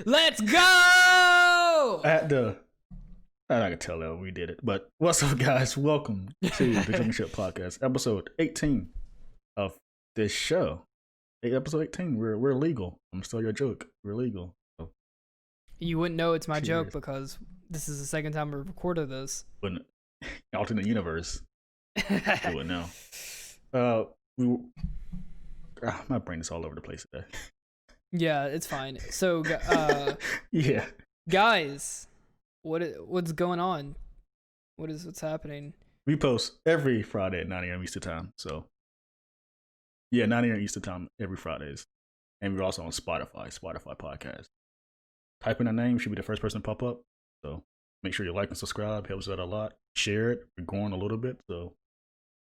Let's go! I can tell that we did it. But what's up, guys? Welcome to the Drunken Ship Podcast, episode 18 of this show. Episode 18. We're legal. I'm still your joke. We're legal. So, you wouldn't know it's my joke because this is the second time we've recorded this. But alternate universe, you would know. My brain is all over the place today. Yeah, it's fine. So, yeah, guys, what's going on? What's happening? We post every Friday at 9 a.m. Eastern time. So, yeah, 9 a.m. Eastern time every Fridays, and we're also on Spotify Podcast. Type in our name, should be the first person to pop up. So make sure you like and subscribe. Helps out a lot. Share it. We're growing a little bit, so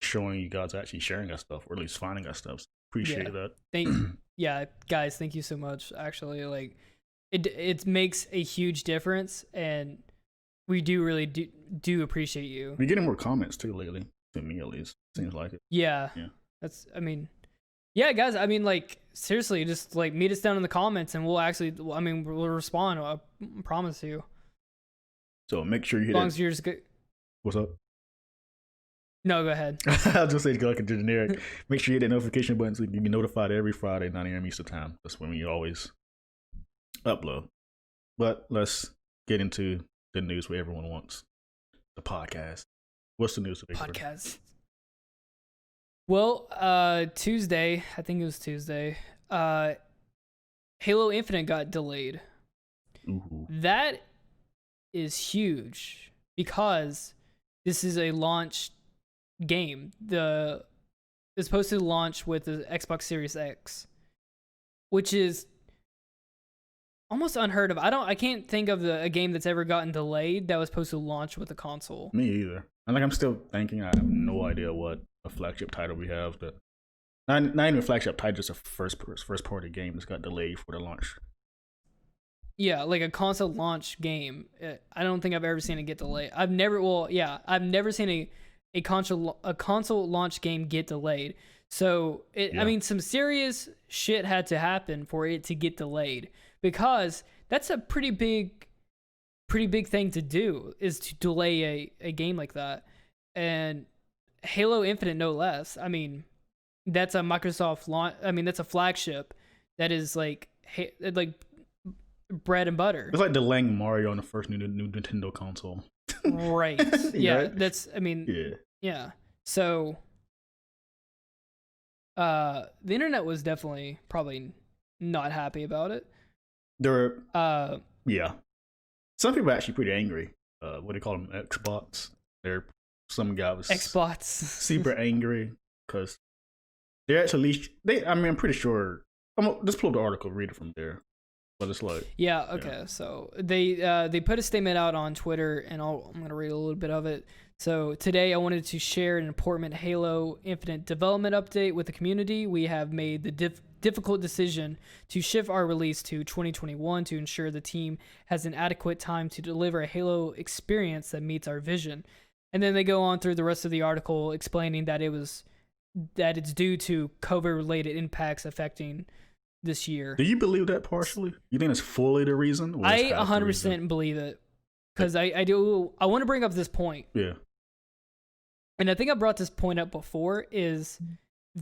showing you guys actually sharing our stuff, or at least finding our stuff. So appreciate that. Yeah, guys, thank you so much. Actually, like it makes a huge difference, and we really do appreciate you. We're getting more comments too lately. To me, at least, seems like it. Yeah. Yeah, guys. I mean, like seriously, just like meet us down in the comments, and we'll respond. I promise you. So make sure you hit as long as you're just good. What's up? No, go ahead. I was just saying, go like a generic. Make sure you hit that notification button so you can be notified every Friday, 9 a.m. Eastern time. That's when we always upload. But let's get into the news where everyone wants. The podcast. What's the news today? Podcast. Well, Tuesday, I think it was Tuesday, Halo Infinite got delayed. Ooh. That is huge because this is a launch game. It's supposed to launch with the Xbox Series X, which is almost unheard of. I can't think of a game that's ever gotten delayed that was supposed to launch with a console. Me either. I'm still thinking. I have no idea what a flagship title we have. That not even a flagship title, just a first party game that's got delayed for the launch. Yeah, like a console launch game. I don't think I've ever seen it get delayed. I've never seen a console launch game get delayed. So I mean, some serious shit had to happen for it to get delayed, because that's a pretty big thing to do, is to delay a game like that. And Halo Infinite, no less. I mean, that's a Microsoft launch. I mean, that's a flagship that is like bread and butter. It's like delaying Mario on the first new Nintendo console. Right. Yeah. Right? That's. I mean. Yeah. So. The internet was definitely probably not happy about it. There were. Yeah. Some people are actually pretty angry. What do they call them? Xbots. Some guy was Xbots super angry because they're actually I'm pretty sure. Let's pull up the article, read it from there. But it's like, yeah, okay. Yeah. So they put a statement out on Twitter, and I'm gonna read a little bit of it. So today I wanted to share an important Halo Infinite development update with the community. We have made the difficult decision to shift our release to 2021 to ensure the team has an adequate time to deliver a Halo experience that meets our vision. And then they go on through the rest of the article explaining that it's due to COVID-related impacts affecting this year. Do you believe that partially? You think it's fully the reason? I 100% believe it, because I want to bring up this point. Yeah. And I think I brought this point up before, is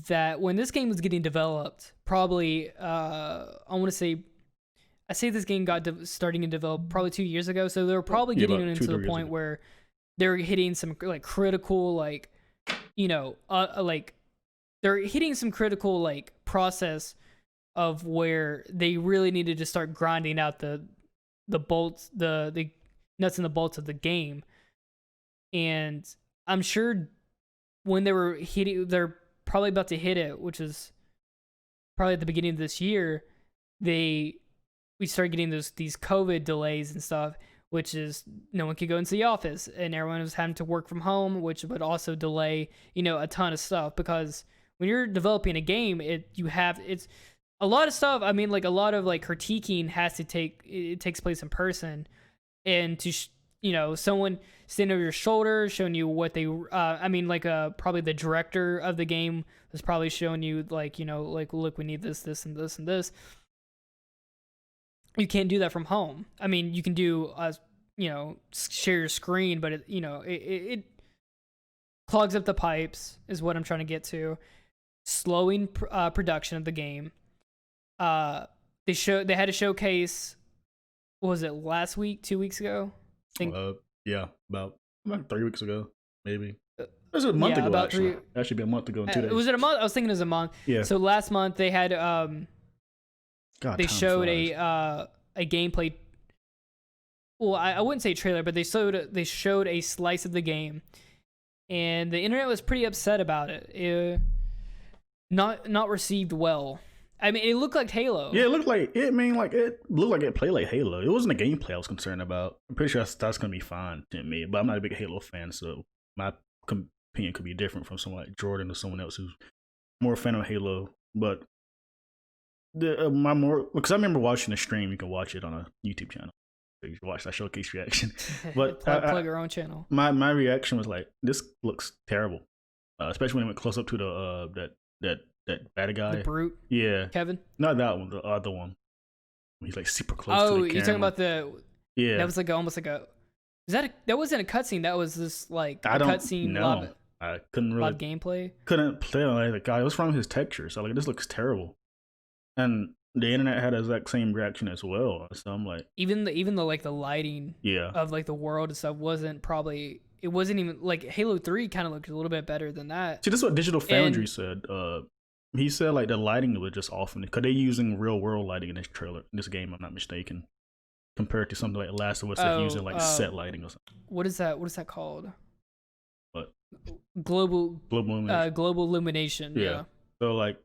that when this game was getting developed, probably I say this game got starting to develop probably 2 years ago, so they were probably getting into the point where they were hitting some like critical, like, you know, like they're hitting some critical like process of where they really needed to start grinding out the bolts, the nuts and the bolts of the game. And I'm sure when they're probably about to hit it, which is probably at the beginning of this year, we started getting these COVID delays and stuff, which is no one could go into the office, and everyone was having to work from home, which would also delay, a ton of stuff. Because when you're developing a game, it's a lot of stuff. I mean, like a lot of like critiquing takes place in person, and to someone standing over your shoulder showing you what they probably the director of the game was probably showing you like, look, we need this and this and this. you can't do that from home. I mean, you can do share your screen, but it clogs up the pipes is what I'm trying to get to, slowing production of the game. They had a showcase. What was it, last week, 2 weeks ago? I think. Yeah, about 3 weeks ago, maybe. It was a month ago, actually. That should be a month ago in 2 days. Was it a month? I was thinking it was a month. Yeah. So last month they had they showed flies. a gameplay. Well, I wouldn't say trailer, but they showed a slice of the game, and the internet was pretty upset about it. Not received well. I mean, it looked like Halo. Yeah, it looked like it. I mean, like it looked like it played like Halo. It wasn't the gameplay I was concerned about. I'm pretty sure that's gonna be fine to me. But I'm not a big Halo fan, so my opinion could be different from someone like Jordan or someone else who's more a fan of Halo. But because I remember watching the stream. You can watch it on a YouTube channel. So you can watch that showcase reaction. But plug your own channel. My reaction was like, this looks terrible, especially when it went close up to the that bad guy. The brute? Yeah. Kevin? Not that one, the other one. He's like super close to the camera. Oh, you're talking about the... Yeah. That was like almost like a... That wasn't a cutscene, that was just like a cutscene. No, I couldn't really... Live gameplay? Couldn't play like the guy. It was from his texture, so like, this looks terrible. And the internet had the exact same reaction as well. So I'm like... Even the like the lighting of like the world and stuff wasn't even... Like Halo 3 kind of looked a little bit better than that. See, this is what Digital Foundry said. He said like the lighting was just off, because they're using real world lighting in this trailer, in this game. I'm not mistaken, compared to something like Last of Us, they're using like set lighting or something. What is that called? What? Global illumination. Global illumination. Yeah. So like,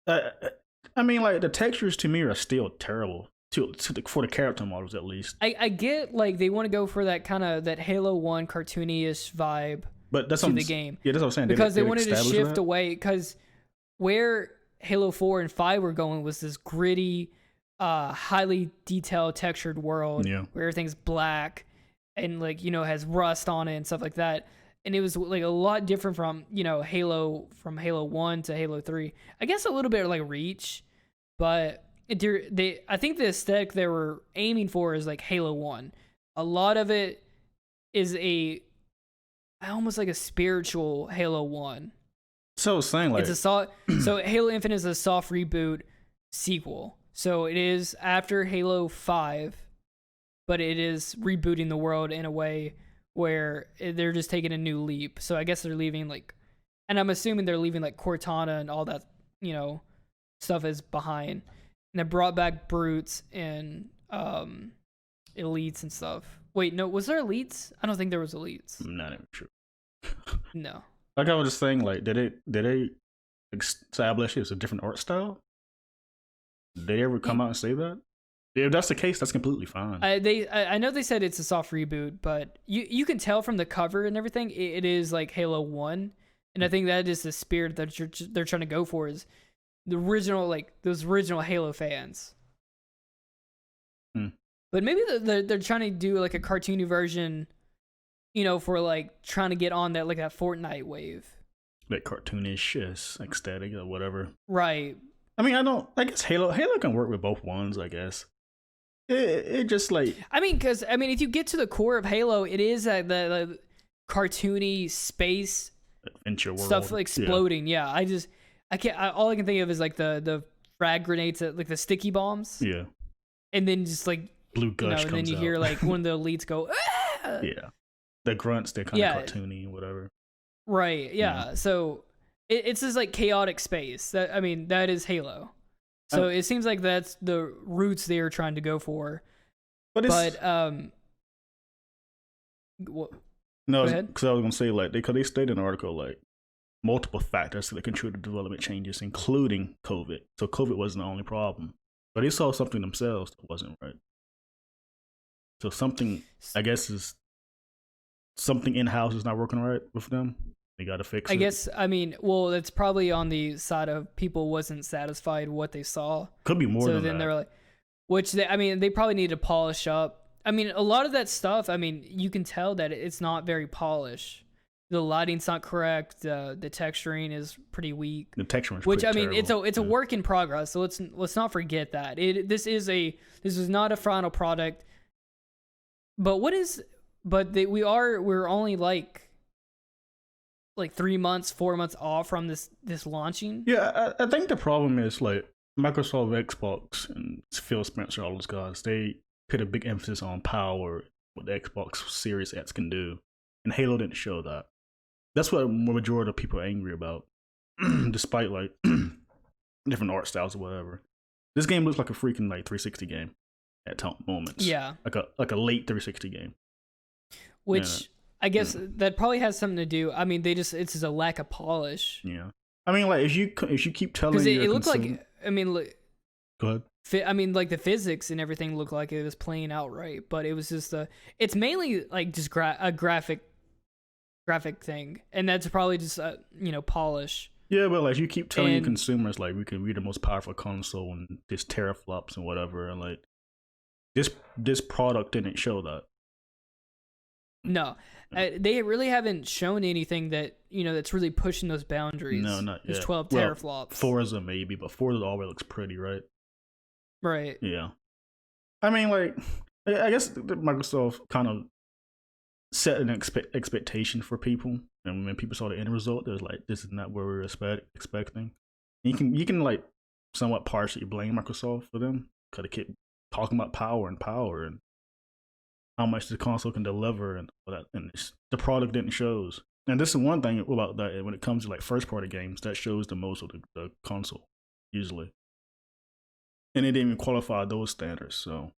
I mean, like the textures to me are still terrible for the character models at least. I get like they want to go for that kind of that Halo 1 cartoony-ish vibe. But that's to the game. Yeah, that's what I'm saying. Because they wanted to shift away, because where Halo 4 and 5 were going was this gritty, highly detailed, textured world where everything's black and like, has rust on it and stuff like that. And it was like a lot different from, Halo 1 to Halo 3. I guess a little bit like Reach, but I think the aesthetic they were aiming for is like Halo 1. A lot of it is almost like a spiritual Halo 1. So I was saying like... so Halo Infinite is a soft reboot sequel. So it is after Halo 5, but it is rebooting the world in a way where they're just taking a new leap. So I guess they're leaving like... And I'm assuming they're leaving like Cortana and all that, stuff is behind. And they brought back brutes and elites and stuff. Wait, no, was there elites? I don't think there was elites. I'm not even sure. No. Like I was just saying, like, did they establish it was a different art style? Did they ever come out and say that? If that's the case, that's completely fine. I know they said it's a soft reboot, but you can tell from the cover and everything, it is like Halo 1. And I think that is the spirit that they're trying to go for, is the original, like, those original Halo fans. But maybe they're trying to do like a cartoony version, for like trying to get on that like that Fortnite wave. Like cartoonish, yes, like static or whatever. Right. I mean, I guess Halo can work with both ones, I guess. It just like... because if you get to the core of Halo, it is the cartoony space adventure world stuff exploding. Yeah, I can't. All I can think of is like the frag grenades, like the sticky bombs. Yeah. And then just like blue gush and then you hear like one of the elites go. Ah! Yeah. The grunts, they're kind of cartoony, whatever. Right. Yeah. So it's just like chaotic space. That is Halo. So it seems like that's the roots they're trying to go for. But no, because I was gonna say like because they stated in the article like multiple factors that contribute to development changes, including COVID. So COVID wasn't the only problem, but they saw something themselves that wasn't right. So something, I guess, is something in house is not working right with them. They got to fix it. I guess. It's probably on the side of people wasn't satisfied with what they saw. Could be more than that. So then they're like, they probably need to polish up. A lot of that stuff, you can tell that it's not very polished. the lighting's not correct. The texturing is pretty weak. The texturing is which I mean, terrible. it's a work in progress. So let's not forget that this is not a final product. But we're only like 3 months, 4 months off from this launching. Yeah, I think the problem is like Microsoft, Xbox, and Phil Spencer, all those guys. They put a big emphasis on power, what the Xbox Series X can do, and Halo didn't show that. That's what the majority of people are angry about, despite like different art styles or whatever. This game looks like a freaking like 360 game at moments. Yeah, like a late 360 game. Which I guess that probably has something to do. I mean, it's just a lack of polish. Yeah, I mean, like if you keep telling because it looked consumer... like, I mean, go ahead. I mean, like the physics and everything looked like it was playing out right, but it was just it's mainly like just a graphic thing, and that's probably just polish. Yeah, but like you keep telling your consumers like we can be the most powerful console and this teraflops and whatever, and like this product didn't show that. No, they really haven't shown anything that that's really pushing those boundaries. No, not yet. It's 12 teraflops. Forza maybe, but Forza always looks pretty, right? Right. Yeah. I mean, like, I guess Microsoft kind of set an expectation for people, and when people saw the end result, there's like, this is not what we were expecting. And you can like somewhat partially blame Microsoft for them because they keep talking about power and how much the console can deliver and all that, and the product didn't shows. And this is one thing about that when it comes to like first party games, that shows the most of the console usually, and it didn't even qualify those standards. So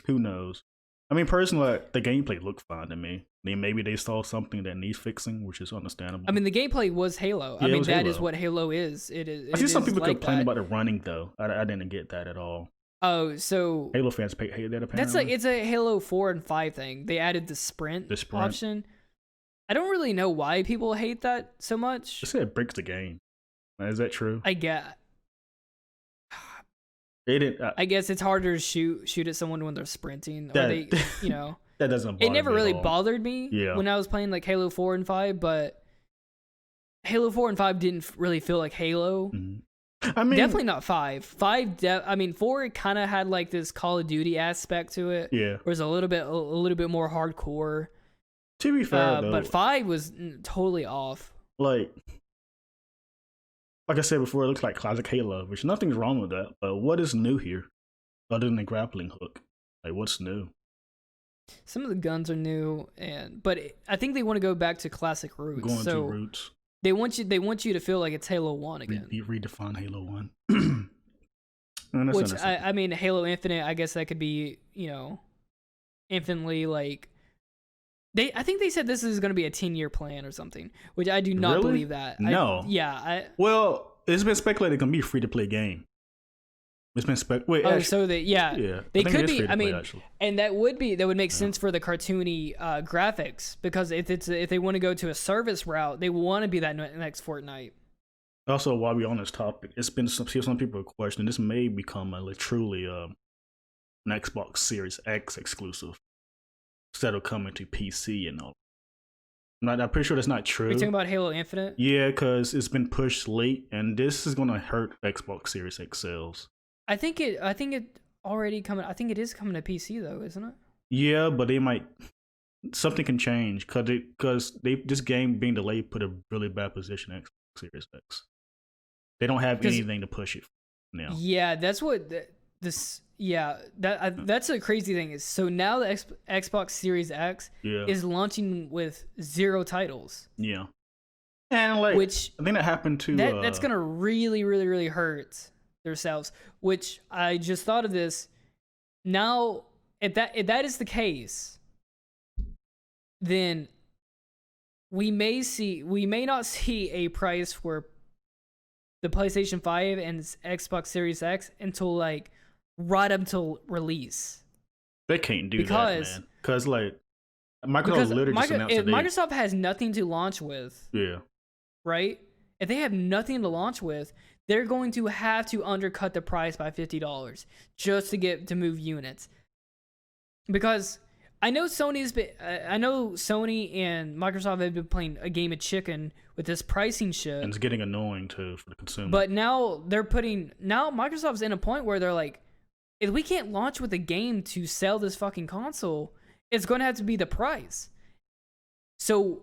who knows? I mean, personally, like, the gameplay looked fine to me. I mean, maybe they saw something that needs fixing, which is understandable. I mean, the gameplay was Halo. Yeah, I mean, that Halo. is what Halo is. It is. I see some people like complain that. about the running though. I didn't get that at all. Oh, so Halo fans hate that apparently. that's like it's a Halo 4 and 5 thing. They added the sprint option. I don't really know why people hate that so much. They say it breaks the game. Is that true? I get. They didn't. I guess it's harder to shoot at someone when they're sprinting, That, or they, that doesn't. Bother it never me really at all. bothered me when I was playing like Halo 4 and 5, but Halo 4 and 5 didn't really feel like Halo. Mm-hmm. I mean, definitely not 5. 4 kind of had like this Call of Duty aspect to it. Yeah, whereas a little bit more hardcore. To be fair, though, but 5 was totally off. Like I said before, it looks like classic Halo, which nothing's wrong with that. But what is new here, other than the grappling hook? Like, what's new? Some of the guns are new, but I think they want to go back to classic roots. Going to roots. They want you to feel like it's Halo 1 again. Redefine Halo 1. Which I mean, Halo Infinite, I guess that could be, infinitely like. I think they said this is going to be a 10-year plan or something, which I do not believe that. No. Well, it's been speculated it can be a free-to-play game. It's been they could be. I mean, actually. And that would make sense for the cartoony graphics, because if they want to go to a service route, they want to be that next Fortnite. Also, while we're on this topic, it's been some people are questioning this may become truly an Xbox Series X exclusive instead of coming to PC and all. I'm pretty sure that's not true. You're talking about Halo Infinite? Yeah, because it's been pushed late, and this is gonna hurt Xbox Series X sales. I think it already coming. I think it is coming to PC though, isn't it? Yeah, but they might. Something can change because this game being delayed put a really bad position Xbox Series X. They don't have anything to push it now. Yeah, that's what this. Yeah, that's a crazy thing is. So now the Xbox Series X is launching with 0 titles. Yeah, and which I think that happened to that's gonna really, really, really hurt their sales. Which I just thought of this. Now, if that is the case, then we may not see a price for the PlayStation 5 and Xbox Series X until like right up until release. They can't do that, man. Because Microsoft literally just announced if Microsoft has nothing to launch with, right? If they have nothing to launch with, they're going to have to undercut the price by $50 just to move units. Because I know I know Sony and Microsoft have been playing a game of chicken with this pricing shit. And it's getting annoying too for the consumer. But now Microsoft's in a point where they're like, if we can't launch with a game to sell this fucking console, it's going to have to be the price. So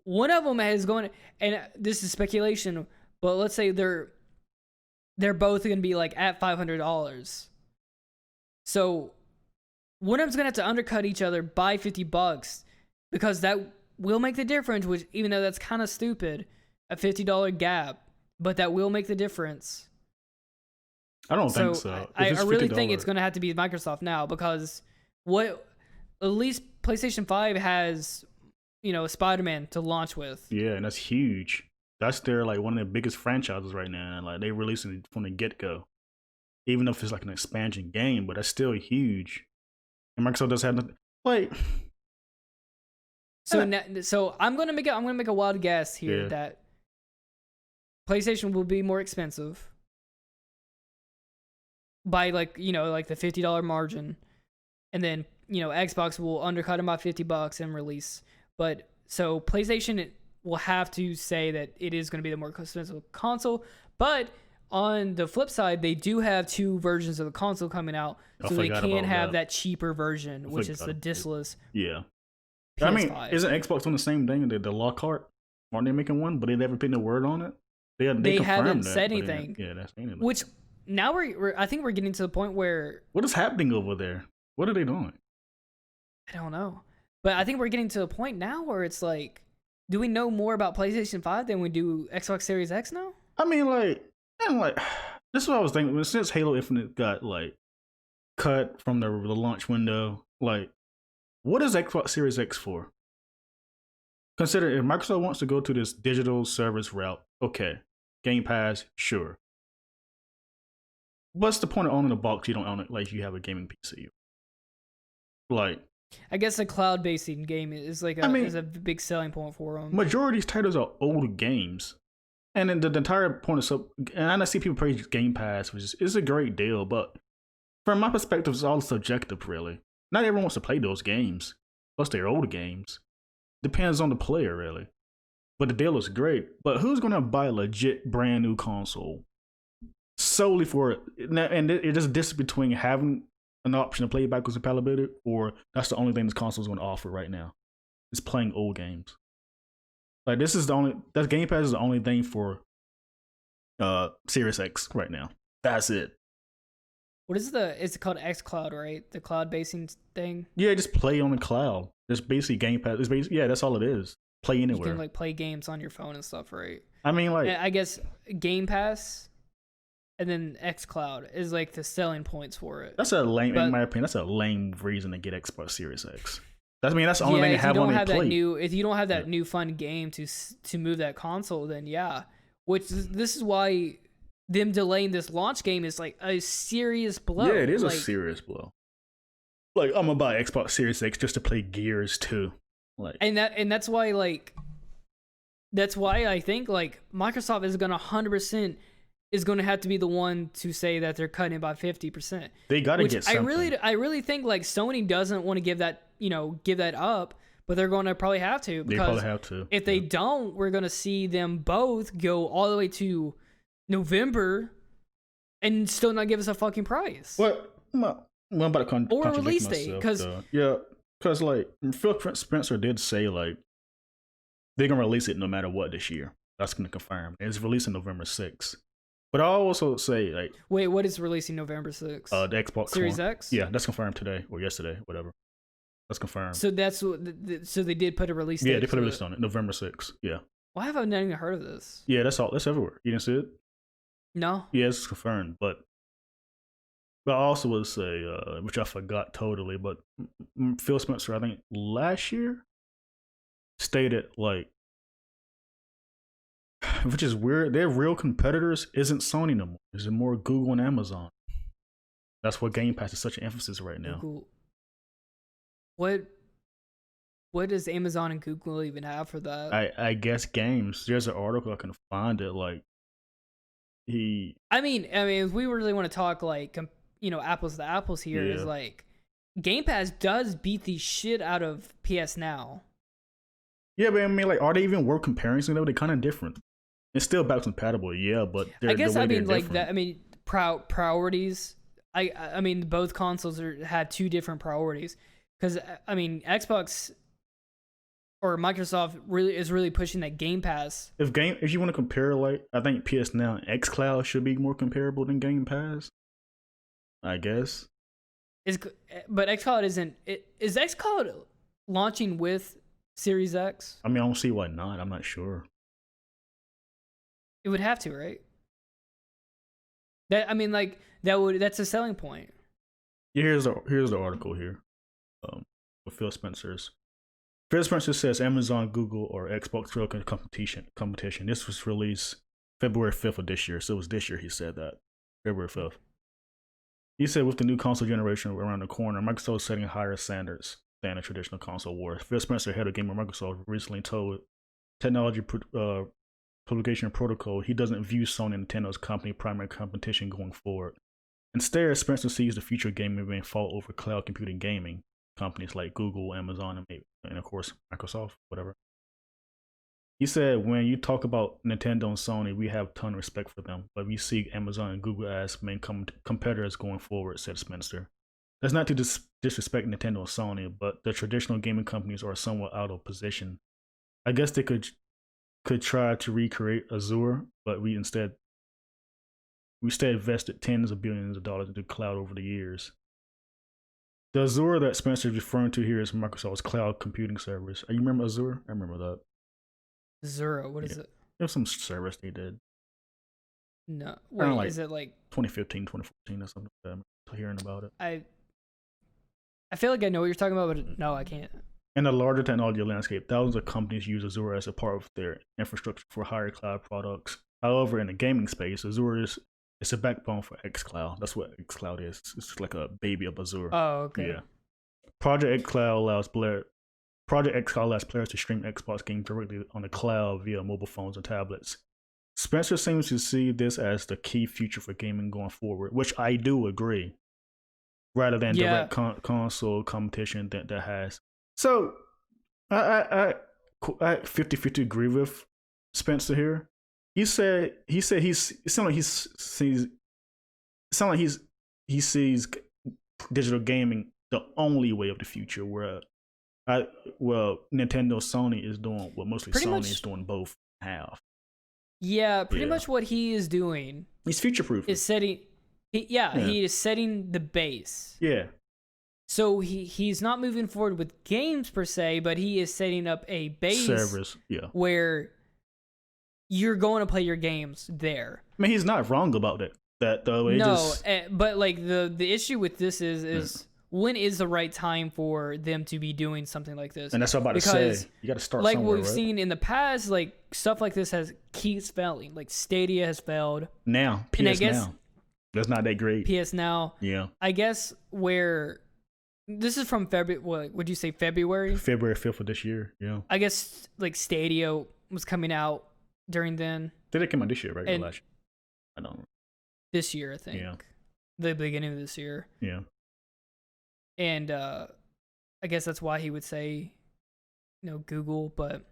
one of them is going to, and this is speculation, but let's say they're both going to be like at $500. So one of them's going to have to undercut each other by $50 because that will make the difference, which even though that's kind of stupid, a $50 gap, but that will make the difference. I don't think so. I really think it's going to have to be Microsoft now because at least PlayStation 5 has, Spider-Man to launch with. Yeah, and that's huge. That's their like one of the biggest franchises right now. Like they releasing it from the get-go. Even if it's like an expansion game, but that's still huge. And Microsoft does have like. So I'm gonna make a wild guess here that PlayStation will be more expensive by like the $50 margin, and then Xbox will undercut them by $50 and release. But so PlayStation will have to say that it is going to be the more expensive console. But on the flip side, they do have two versions of the console coming out, so they can have that cheaper version, which is the discless. Yeah. PS5. I mean, isn't Xbox doing the same thing? The Lockhart, aren't they making one? But they never put a word on it. They haven't said anything. Yeah, that's anything. Which now I think we're getting to the point where what is happening over there? What are they doing? I don't know, but I think we're getting to a point now where it's like, do we know more about PlayStation 5 than we do Xbox Series X now? I mean, this is what I was thinking. Since Halo Infinite got like cut from the launch window, like, what is Xbox Series X for? Consider if Microsoft wants to go to this digital service route, okay, Game Pass, sure. What's the point of owning a box you don't own it like you have a gaming PC? Like, I guess a cloud-based game is is a big selling point for them. Majority of these titles are old games. And then the entire point of and I see people praise Game Pass, which is a great deal, but from my perspective, it's all subjective, really. Not everyone wants to play those games. Plus, they're older games. Depends on the player, really. But the deal is great. But who's going to buy a legit brand new console solely for it? And it's just this between having an option to play backwards compatibility, or that's the only thing this console is going to offer right now. It's playing old games. Like that Game Pass is the only thing for Series X right now. That's it. What is it's called xCloud, right? The cloud basing thing? Yeah, just play on the cloud. It's basically Game Pass. That's all it is. Play anywhere. You can play games on your phone and stuff, right? I mean, I guess Game Pass and then xCloud is the selling points for it. That's in my opinion, that's a lame reason to get Xbox Series X. That's the only thing they have on their plate. If you don't have that new fun game to move that console, then yeah. This is why them delaying this launch game is a serious blow. Yeah, it is a serious blow. I'm gonna buy Xbox Series X just to play Gears 2. That's why I think Microsoft is gonna 100% is gonna have to be the one to say that they're cutting it by 50%. They gotta get something. I really think Sony doesn't want to give that up, but they're going to probably have to. Because they probably have to. If they don't, we're going to see them both go all the way to November and still not give us a fucking price. What? Well, I'm about to or a release date, because Phil Spencer did say they're gonna release it no matter what this year. That's gonna confirm. It's releasing November 6th. But I also say wait, what is releasing November 6th? The Xbox Series X. Yeah, that's confirmed today or yesterday, whatever. That's confirmed. So so they did put a release date. Yeah, they put a release on it, November 6th. Yeah. Why have I not even heard of this? Yeah, that's everywhere. You didn't see it? No. Yeah, it's confirmed. But I also would say, which I forgot totally, but Phil Spencer, I think last year, stated which is weird, their real competitors isn't Sony no more. It's more Google and Amazon. That's what Game Pass is such an emphasis right now. Google. What does Amazon and Google even have for that? I guess games. There's an article I can find it. I mean, if we really want to talk apples to apples here, is Game Pass does beat the shit out of PS Now. Yeah, but I mean, like, are they even worth comparing? Though they're kind of different. It's still backwards compatible, yeah, but I guess I mean like different. that. I mean priorities. I mean both consoles have two different priorities because I mean Xbox or Microsoft is really pushing that Game Pass. If you want to compare, like, I think PS Now and xCloud should be more comparable than Game Pass. I guess. But xCloud isn't. Is xCloud launching with Series X? I mean, I don't see why not. I'm not sure. It would have to, right? I mean, like that's a selling point. Yeah, here's the article here. With Phil Spencer's. Phil Spencer says Amazon, Google, or Xbox will competition. This was released February 5th of this year. So it was this year he said that. February 5th. He said with the new console generation around the corner, Microsoft is setting higher standards than a traditional console war. Phil Spencer, head of Gamer Microsoft, recently told Technology Publication Protocol he doesn't view Sony and Nintendo's company primary competition going forward. Instead, Spencer sees the future of gaming being fought over cloud computing gaming companies like Google, Amazon, and of course Microsoft, whatever. He said, when you talk about Nintendo and Sony, we have a ton of respect for them, but we see Amazon and Google as main competitors going forward, said Spencer. That's not to disrespect Nintendo and Sony, but the traditional gaming companies are somewhat out of position. I guess they could try to recreate Azure, but we instead invested tens of billions of dollars into cloud over the years. The Azure that Spencer is referring to here is Microsoft's cloud computing service. You remember Azure? I remember that. Azure, what is it? It was some service they did. No. Wait, is it like 2015, 2014 or something like that? I'm hearing about it. I feel like I know what you're talking about, but no, I can't. In the larger technology landscape, thousands of companies use Azure as a part of their infrastructure for higher cloud products. However, in the gaming space, Azure is a backbone for xCloud. That's what xCloud is. It's like a baby of Azure. Oh, okay. Yeah. Project xCloud allows players to stream Xbox games directly on the cloud via mobile phones and tablets. Spencer seems to see this as the key future for gaming going forward, which I do agree, rather than direct console competition that has. So, I 50-50 agree with Spencer here. He said he sees digital gaming the only way of the future. Where Nintendo, Sony is doing what mostly Sony is doing both half. Yeah, pretty much what he is doing. He's future proof. Is setting. He is setting the base. Yeah. So he's not moving forward with games per se, but he is setting up a base servers, where you're going to play your games there. I mean, he's not wrong about it. That though, but like the issue with this is when is the right time for them to be doing something like this? And that's what I'm about to say. You got to start like somewhere, we've seen in the past, like stuff like this keeps failing. Like Stadia has failed. Now, PS Now, that's not that great. PS Now, yeah. I guess where. This is from February. What would you say? February 5th of this year. Yeah. I guess like Stadia was coming out during then. Did it come out this year, right? Or last year? I don't know. This year, I think. Yeah. The beginning of this year. Yeah. And I guess that's why he would say, Google, but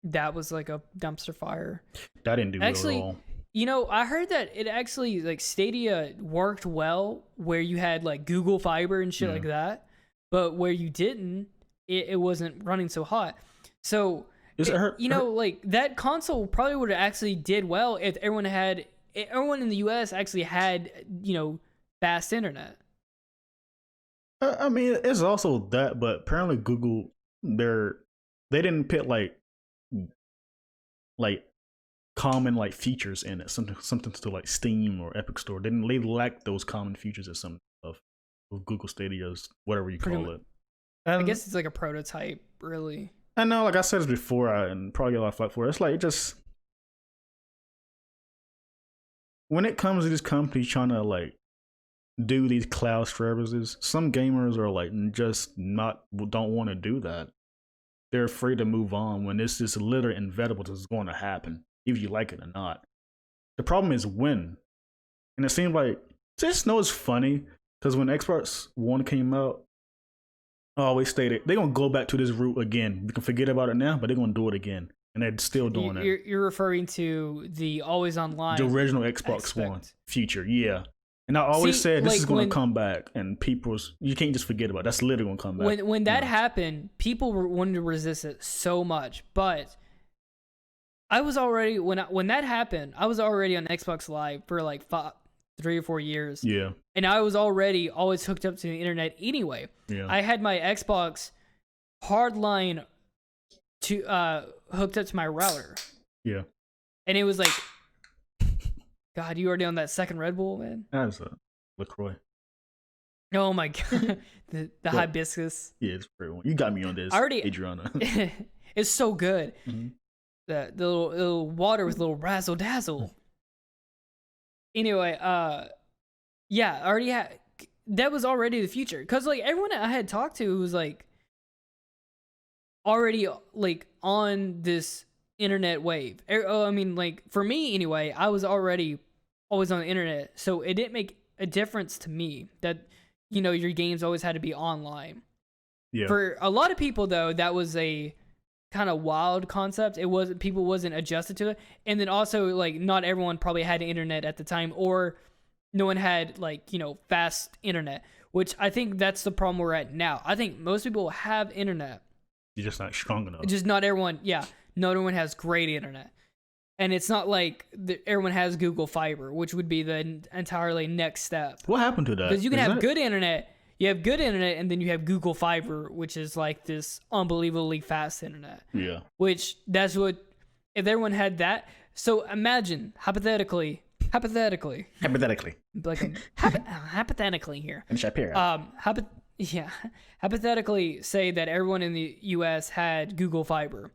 that was like a dumpster fire. That didn't do well at all. I heard that it actually like Stadia worked well where you had like Google Fiber and shit like that. But where you didn't, it wasn't running so hot. So, like that console probably would have actually did well if everyone in the US actually had, fast internet. I mean, it's also that, but apparently Google, they didn't put like common like features in it, something to like Steam or Epic Store. They lack those common features or some of Google Stadia's, whatever you call it. And I guess it's like a prototype, really. I know, like I said this before, and probably a lot of flack for it. It's like when it comes to these companies trying to like do these cloud services, some gamers are like don't want to do that. They're afraid to move on when it's just literally inevitable that's going to happen, if you like it or not. The problem is when. And it seems like, just know it's funny, because when Xbox One came out, I always stated they're gonna go back to this route again. We can forget about it now, but they're gonna do it again, and they're still doing it. You're referring to the always online, the original Xbox One feature, yeah. And I always said this is gonna come back, and you can't just forget about it. That's literally gonna come back. When that happened, people wanted to resist it so much, but I was already when that happened, I was already on Xbox Live for like 3 or 4 years. Yeah. And I was already always hooked up to the internet anyway. Yeah. I had my Xbox hardline hooked up to my router. Yeah. And it was like, God, you already on that second Red Bull, man? That's a LaCroix. Oh my God. the hibiscus. Yeah, it's a great one. You got me on this, Adriana. It's so good. Mm-hmm. The little water with a little razzle dazzle. Anyway, yeah, I already had, that was already the future. Cause like everyone I had talked to was like already like on this internet wave. I mean, like for me anyway, I was already always on the internet. So it didn't make a difference to me that, you know, your games always had to be online. Yeah. For a lot of people though, that was a kind of wild concept. People wasn't adjusted to it. And then also like not everyone probably had internet at the time, or no one had like, you know, fast internet, which I think that's the problem we're at now. I think most people have internet. You're just not strong enough. Just not everyone. Yeah. Not everyone has great internet. And it's not like everyone has Google Fiber, which would be the entirely next step. What happened to that? Because you can have good internet. You have good internet, and then you have Google Fiber, which is like this unbelievably fast internet. Yeah. Which that's what, if everyone had that. So imagine, hypothetically, like hypothetically here. And Shapiro. Hypothetically, say that everyone in the U.S. had Google Fiber.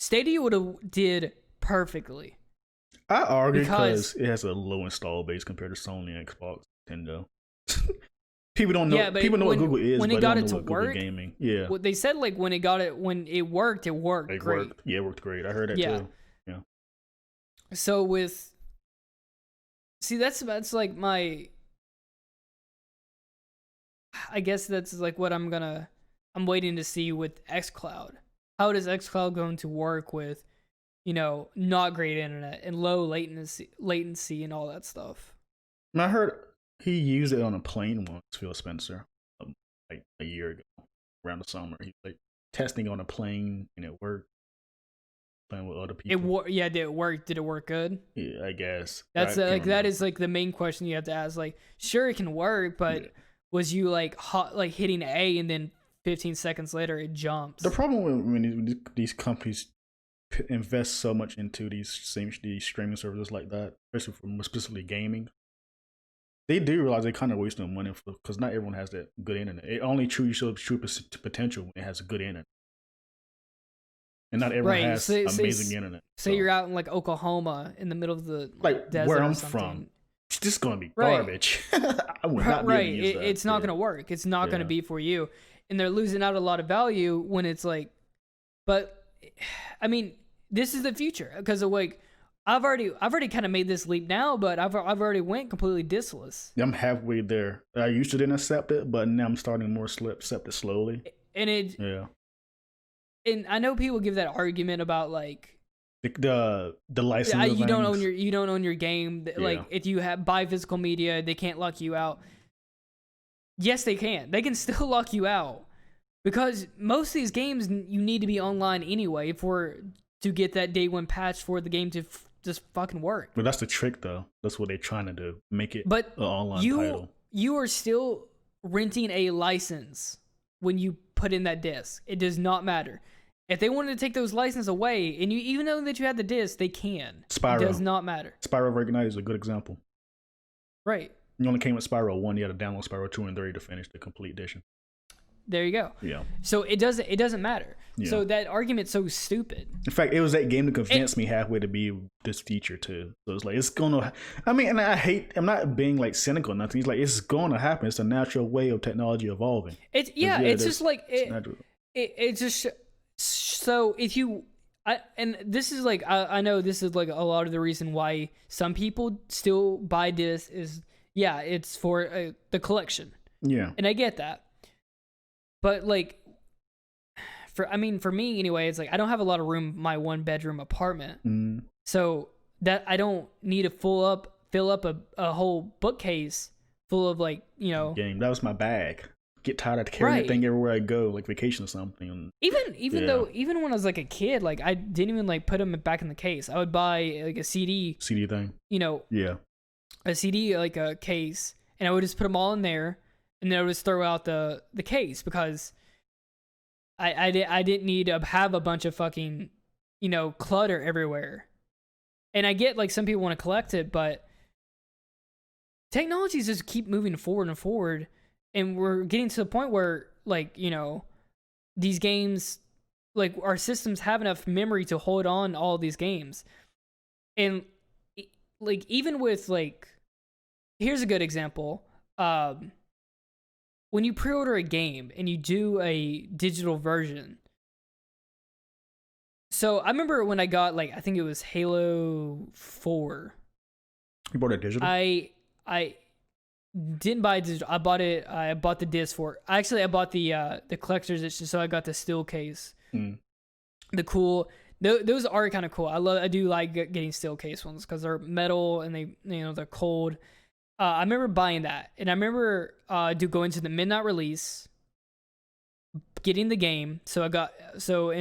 Stadia would have did perfectly. I argue because it has a low install base compared to Sony, Xbox, Nintendo. People don't know. Yeah, people know what Google is, when but it got it to work, gaming. Yeah. What they said, like when it worked great. Yeah, it worked great. I heard that too. Yeah. So that's like my. I guess that's like what I'm waiting to see with xCloud. How does xCloud going to work with, you know, not great internet and low latency and all that stuff? And I heard he used it on a plane once, Phil Spencer, like a year ago, around the summer. He like testing on a plane, and it worked. Playing with other people. Did it work? Did it work good? Yeah, I guess. That's that is like the main question you have to ask. Like, sure, it can work, but was you like hot, like hitting A and then 15 seconds later it jumps? The problem when these companies invest so much into these streaming services like that, especially for specifically gaming, they do realize they kind of waste their money because not everyone has that good internet. It only truly shows true potential when it has a good internet, and not everyone has amazing internet. Say you're out in like Oklahoma in the middle of the like desert where I'm from. It's just gonna be garbage. I would not be able to use that. It's not gonna work. It's not gonna be for you, and they're losing out a lot of value when it's like. But I mean, this is the future because of like. I've already kind of made this leap now, but I've already went completely diskless. I'm halfway there. I used to didn't accept it, but now I'm starting more accept it slowly. And and I know people give that argument about like the license. You don't own your game. Like if you buy physical media, they can't lock you out. Yes, they can. They can still lock you out because most of these games you need to be online anyway to get that day one patch for the game to just fucking work. But that's the trick, though. That's what they're trying to do. Make it an online title. You are still renting a license when you put in that disc. It does not matter. If they wanted to take those licenses away, and you even know that you had the disc, they can. Spyro. It does not matter. Spyro Reignite is a good example. Right. You only came with Spyro 1. You had to download Spyro 2 and 3 to finish the complete edition. There you go. Yeah. So it doesn't matter. Yeah. So that argument's so stupid. In fact, it was that game that convinced me halfway to be this feature too. So it's like it's gonna. I mean, and I'm not being like cynical or nothing. It's like it's gonna happen. It's a natural way of technology evolving. It's just like it's just so if you. And this is like I know this is like a lot of the reason why some people still buy this is it's for the collection. Yeah. And I get that. But like for me anyway, it's like I don't have a lot of room in my 1-bedroom apartment. So that I don't need to fill up a whole bookcase full of like, game. That was my bag. Get tired of carrying that thing everywhere I go, like vacation or something. Even when I was like a kid, like I didn't even like put them back in the case. I would buy like a CD thing. A CD like a case, and I would just put them all in there, and then I would just throw out the case because I didn't need to have a bunch of fucking clutter everywhere. And I get like some people want to collect it, but technologies just keep moving forward and forward. And we're getting to the point where, like, these games, like, our systems have enough memory to hold on all these games. And, like, even with, like, here's a good example. When you pre-order a game and you do a digital version. So, I remember when I got, like, I think it was Halo 4. You bought it digital? I didn't buy digital. I bought the disc for it. Actually, I bought the collector's edition, so I got the steel case. The cool, those are kind of cool. I do like getting steel case ones because they're metal and they're cold. I remember buying that, and I remember going to the midnight release, getting the game. And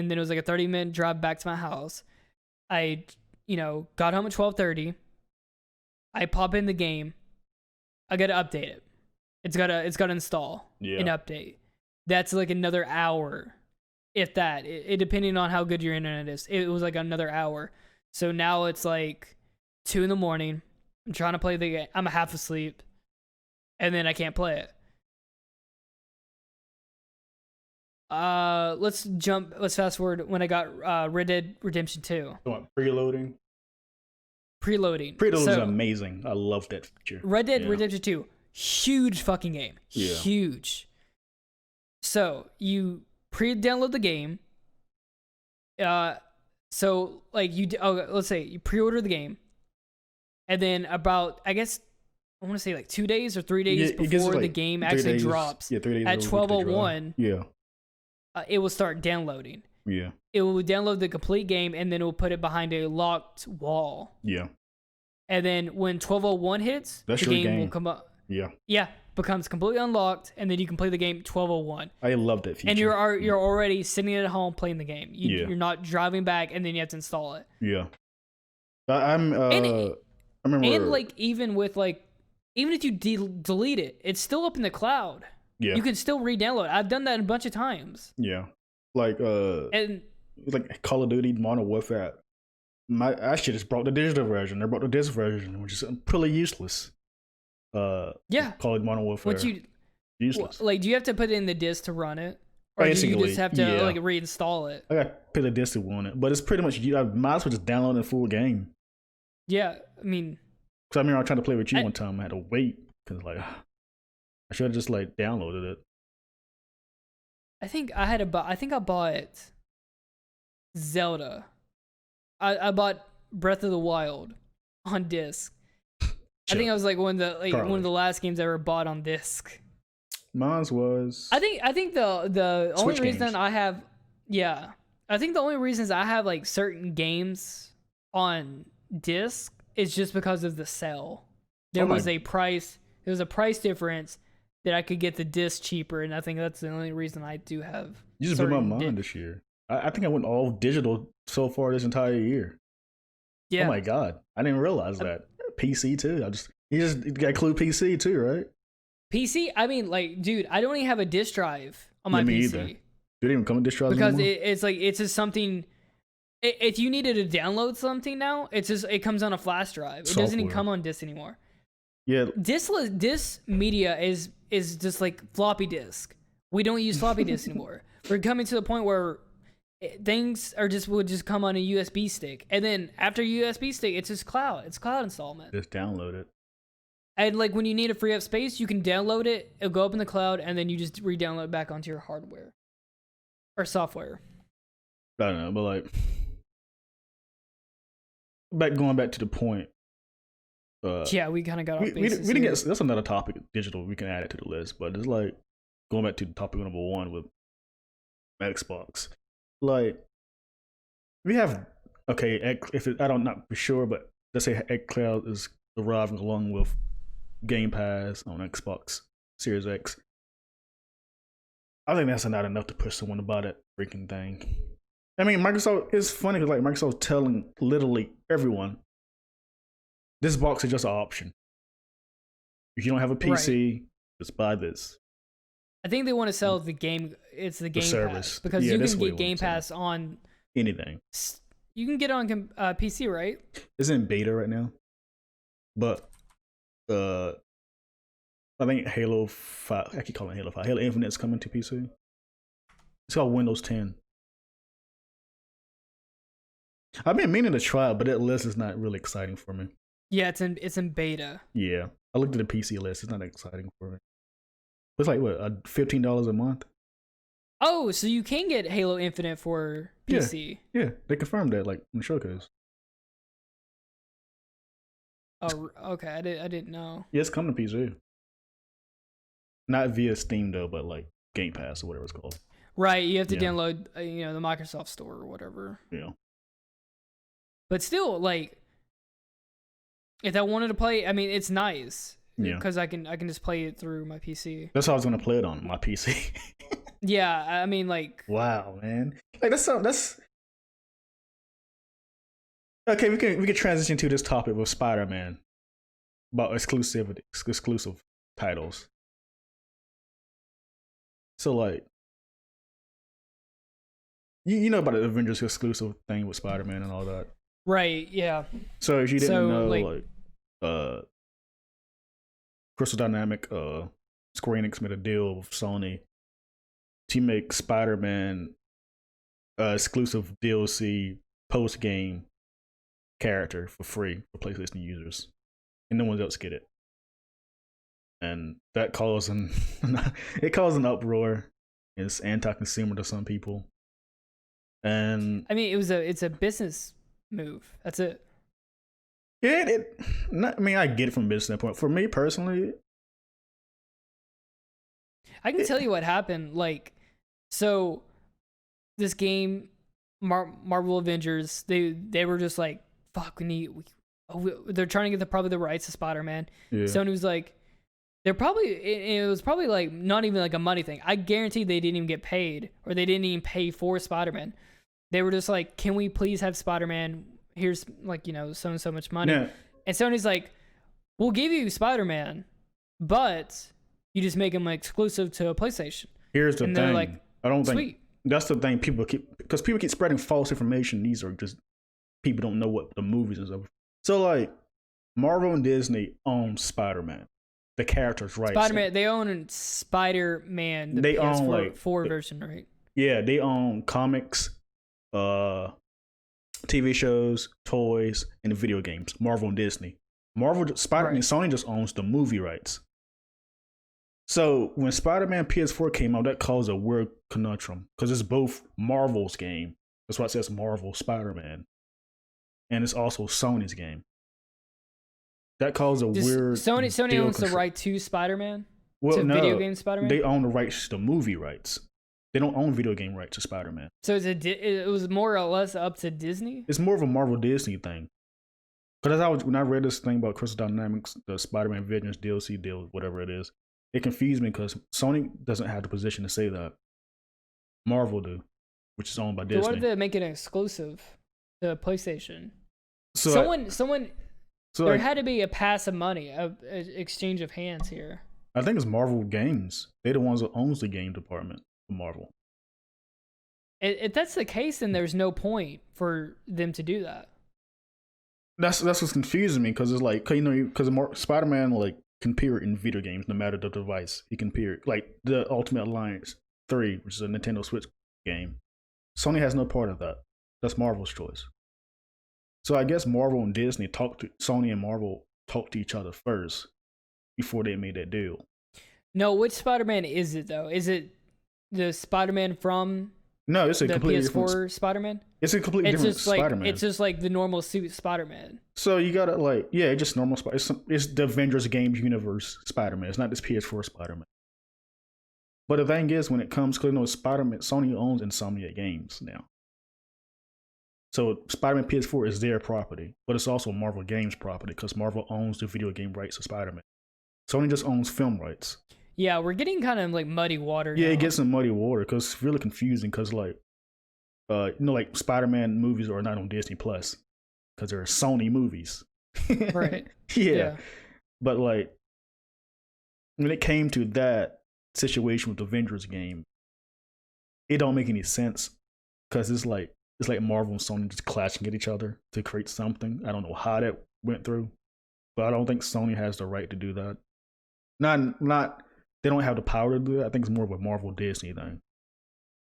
then it was like a 30-minute drive back to my house. I got home at 12:30. I pop in the game. I gotta update it. It's gotta install and update. That's like another hour, if that. It depending on how good your internet is. It was like another hour. So now it's like 2 a.m. I'm trying to play the game. I'm half asleep, and then I can't play it. Let's fast forward when I got Red Dead Redemption 2. Preloading. Preloading is amazing. I love that feature. Red Dead Redemption 2, huge fucking game. Yeah. Huge. So you pre-download the game. So like let's say you pre-order the game, and then about I want to say like 2 days or 3 days before the game actually drops. Yeah, 3 days. At 12:01. Yeah. It will start downloading. Yeah. It will download the complete game, and then it will put it behind a locked wall. Yeah. And then when 12:01 hits, the game will come up. Yeah. Yeah, becomes completely unlocked, and then you can play the game 12:01. I love that feature. And you're already sitting at home playing the game. You're not driving back, and then you have to install it. Yeah. I remember. And like even if you delete it, it's still up in the cloud. Yeah. You can still re-download it. I've done that a bunch of times. Yeah. Like like Call of Duty Modern Warfare. I should just brought the digital version. They brought the disc version, which is pretty useless. Call it Modern Warfare. Useless. Like, do you have to put it in the disc to run it, or do you just have to like reinstall it? I got to put a disc on it, but it's pretty much I might as well just download the full game. Yeah, I mean, because I remember I tried to play with you one time. I had to wait because like I should have just like downloaded it. I think I bought Zelda. I bought Breath of the Wild on disc. I think I was like one of the last games I ever bought on disc. Mine was. I think the only Switch reason games. I think the only reasons I have like certain games on disc is just because of the sale. There was a price difference that I could get the disc cheaper, and I think that's the only reason I do have. You just blew my mind this year. I think I went all digital so far this entire year. Yeah. Oh my god, I didn't realize that. PC too. You just got to include PC too, right? PC. I mean, like, dude, I don't even have a disc drive on my PC. Either. Did it even come with disc drives because anymore? it's just something. If you needed to download something now, it comes on a flash drive. It doesn't even come on disc anymore. Yeah. Disc media is just like floppy disk. We don't use floppy disk anymore. We're coming to the point where things would just come on a USB stick, and then after USB stick, it's just cloud. It's cloud installment. Just download it. And like when you need to free up space, you can download it. It'll go up in the cloud, and then you just re-download it back onto your hardware or software. I don't know, but like going back to the point. We kind of got off basis. We didn't get. That's another topic. Digital. We can add it to the list, but it's like going back to topic number one with Xbox. like we have okay. I don't not for sure, but let's say xCloud is arriving along with Game Pass on Xbox Series X. I think that's not enough to push someone to buy that freaking thing. I mean, Microsoft, it's funny because like Microsoft's telling literally everyone, this box is just an option. If you don't have a PC, just buy this. I think they want to sell the game. It's the Game Pass because you can get Game Pass on anything. You can get it on PC, right? It's in beta right now, but I think Halo 5. I keep calling it Halo 5. Halo Infinite is coming to PC. It's called Windows 10. I've been meaning to try it, but that list is not really exciting for me. Yeah, it's in beta. Yeah, I looked at the PC list. It's not exciting for me. It's like what, $15 a month? Oh, so you can get Halo Infinite for PC? Yeah, they confirmed that like in the showcase. Oh, okay. I didn't know. Yeah, it's coming to PC. Not via Steam though, but like Game Pass or whatever it's called. Right, you have to download, the Microsoft Store or whatever. Yeah. But still, like, if I wanted to play, I mean, it's nice. Yeah. Because I can just play it through my PC. That's how I was gonna play it on my PC. Yeah, I mean, like. Wow, man. Like that's okay. We can transition to this topic with Spider-Man about exclusive titles. So like, you know about the Avengers exclusive thing with Spider-Man and all that. Right. Yeah. So if you didn't know, like Crystal Dynamic, Square Enix made a deal with Sony to make Spider-Man exclusive DLC post-game character for free for PlayStation users, and no one else get it. And that caused an uproar. It's anti-consumer to some people. And I mean, it's a business move. That's it. Yeah, I mean, I get it from a business standpoint. For me personally, I can tell you what happened. Like, so this game, Marvel Avengers, they were just like, fuck, they're trying to get probably the rights to Spider-Man. Yeah. Sony was like, it was probably like not even like a money thing. I guarantee they didn't even get paid, or they didn't even pay for Spider-Man. They were just like, can we please have Spider-Man? Here's like, so and so much money. Yeah. And Sony's like, we'll give you Spider-Man, but you just make him exclusive to a PlayStation. Here's the thing. They're like, I don't sweet. think that's the thing people keep spreading false information. These are just people don't know what the movies and stuff. So like Marvel and Disney own Spider-Man. The characters, right? Spider-Man, they own Spider-Man. The they PS4, own like 4 version, right? Yeah, they own comics, TV shows, toys, and video games. Marvel and Disney. Spider-Man, right. Sony just owns the movie rights. So when Spider-Man PS4 came out, that caused a weird conundrum because it's both Marvel's game. That's why it says Marvel Spider-Man, and it's also Sony's game. That caused a weird. Sony owns the right to Spider-Man. Well, no, video game Spider-Man. They own the rights to movie rights. They don't own video game rights to Spider-Man. So it was more or less up to Disney? It's more of a Marvel Disney thing. Because when I read this thing about Crystal Dynamics, the Spider-Man Avengers DLC deal, whatever it is, it confused me because Sony doesn't have the position to say that. Marvel do, which is owned by Disney. So what if they make it exclusive to PlayStation? So someone there had to be a pass of money, an exchange of hands here. I think it's Marvel Games. They're the ones that owns the game department for Marvel. If that's the case, then there's no point for them to do that. That's what's confusing me because it's like because Spider-Man like can appear in video games no matter the device. He can appear like the Ultimate Alliance 3, which is a Nintendo Switch game. Sony has no part of that. That's Marvel's choice. So I guess Marvel and Disney Sony and Marvel talked to each other first before they made that deal. No, which Spider-Man is it though? Is it the Spider-Man from No, it's a the completely PS4 different Spider-Man? It's a completely different Spider-Man. It's just like the normal suit Spider-Man. So you gotta it's just normal Spider-Man. It's the Avengers Games universe Spider-Man. It's not this PS4 Spider-Man. But the thing is, when it comes to Spider-Man, Sony owns Insomniac Games now. So Spider-Man PS4 is their property, but it's also Marvel Games property because Marvel owns the video game rights of Spider-Man. Sony just owns film rights. Yeah, we're getting kind of like muddy water. Yeah, now. it gets in muddy water because it's really confusing because like, like Spider-Man movies are not on Disney Plus because they're Sony movies. Right. Yeah. But like, when it came to that situation with the Avengers game, it don't make any sense because it's like Marvel and Sony just clashing at each other to create something. I don't know how that went through, but I don't think Sony has the right to do that. Not they don't have the power to do that. I think it's more of a Marvel Disney thing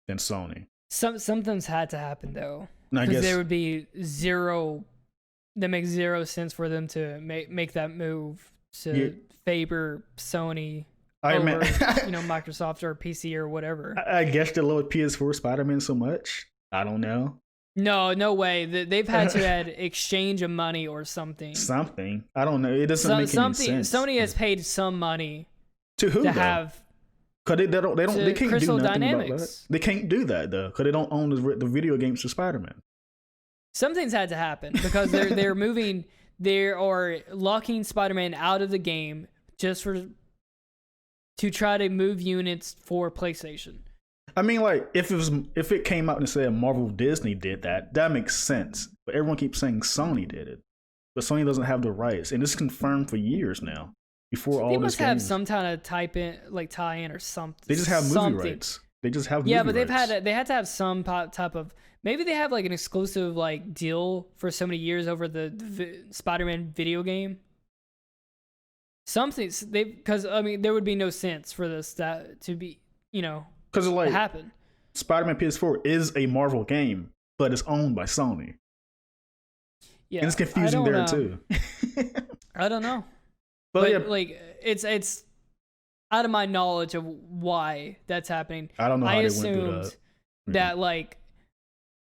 than Sony. Something's had to happen though, because there would be zero. That makes zero sense for them to make that move to favor Sony over Microsoft or PC or whatever. I guess they lowered PS4 Spider-Man so much. I don't know. No way. They've had to add exchange of money or something. Something. I don't know. It doesn't make any sense. Sony has paid some money to who to have. Because they can't Crystal do nothing Dynamics. about that. They can't do that though because they don't own the video games for Spider-Man. Something's had to happen because they're moving. They are locking Spider-Man out of the game just to try to move units for PlayStation. I mean, like if it came out and said Marvel Disney did that makes sense. But everyone keeps saying Sony did it, but Sony doesn't have the rights, and it's confirmed for years now. Before all this, they must have some kind of tie-in or something. They just have movie rights. They just have movie but rights. they had to have some type of. Maybe they have like an exclusive like deal for so many years over the Spider-Man video game. Something because I mean there would be no sense for this to be because like happen. Spider-Man PS4 is a Marvel game, but it's owned by Sony. Yeah, and it's confusing there too. I don't know, but yeah, like it's out of my knowledge of why that's happening. I don't know. How I they assumed went through that like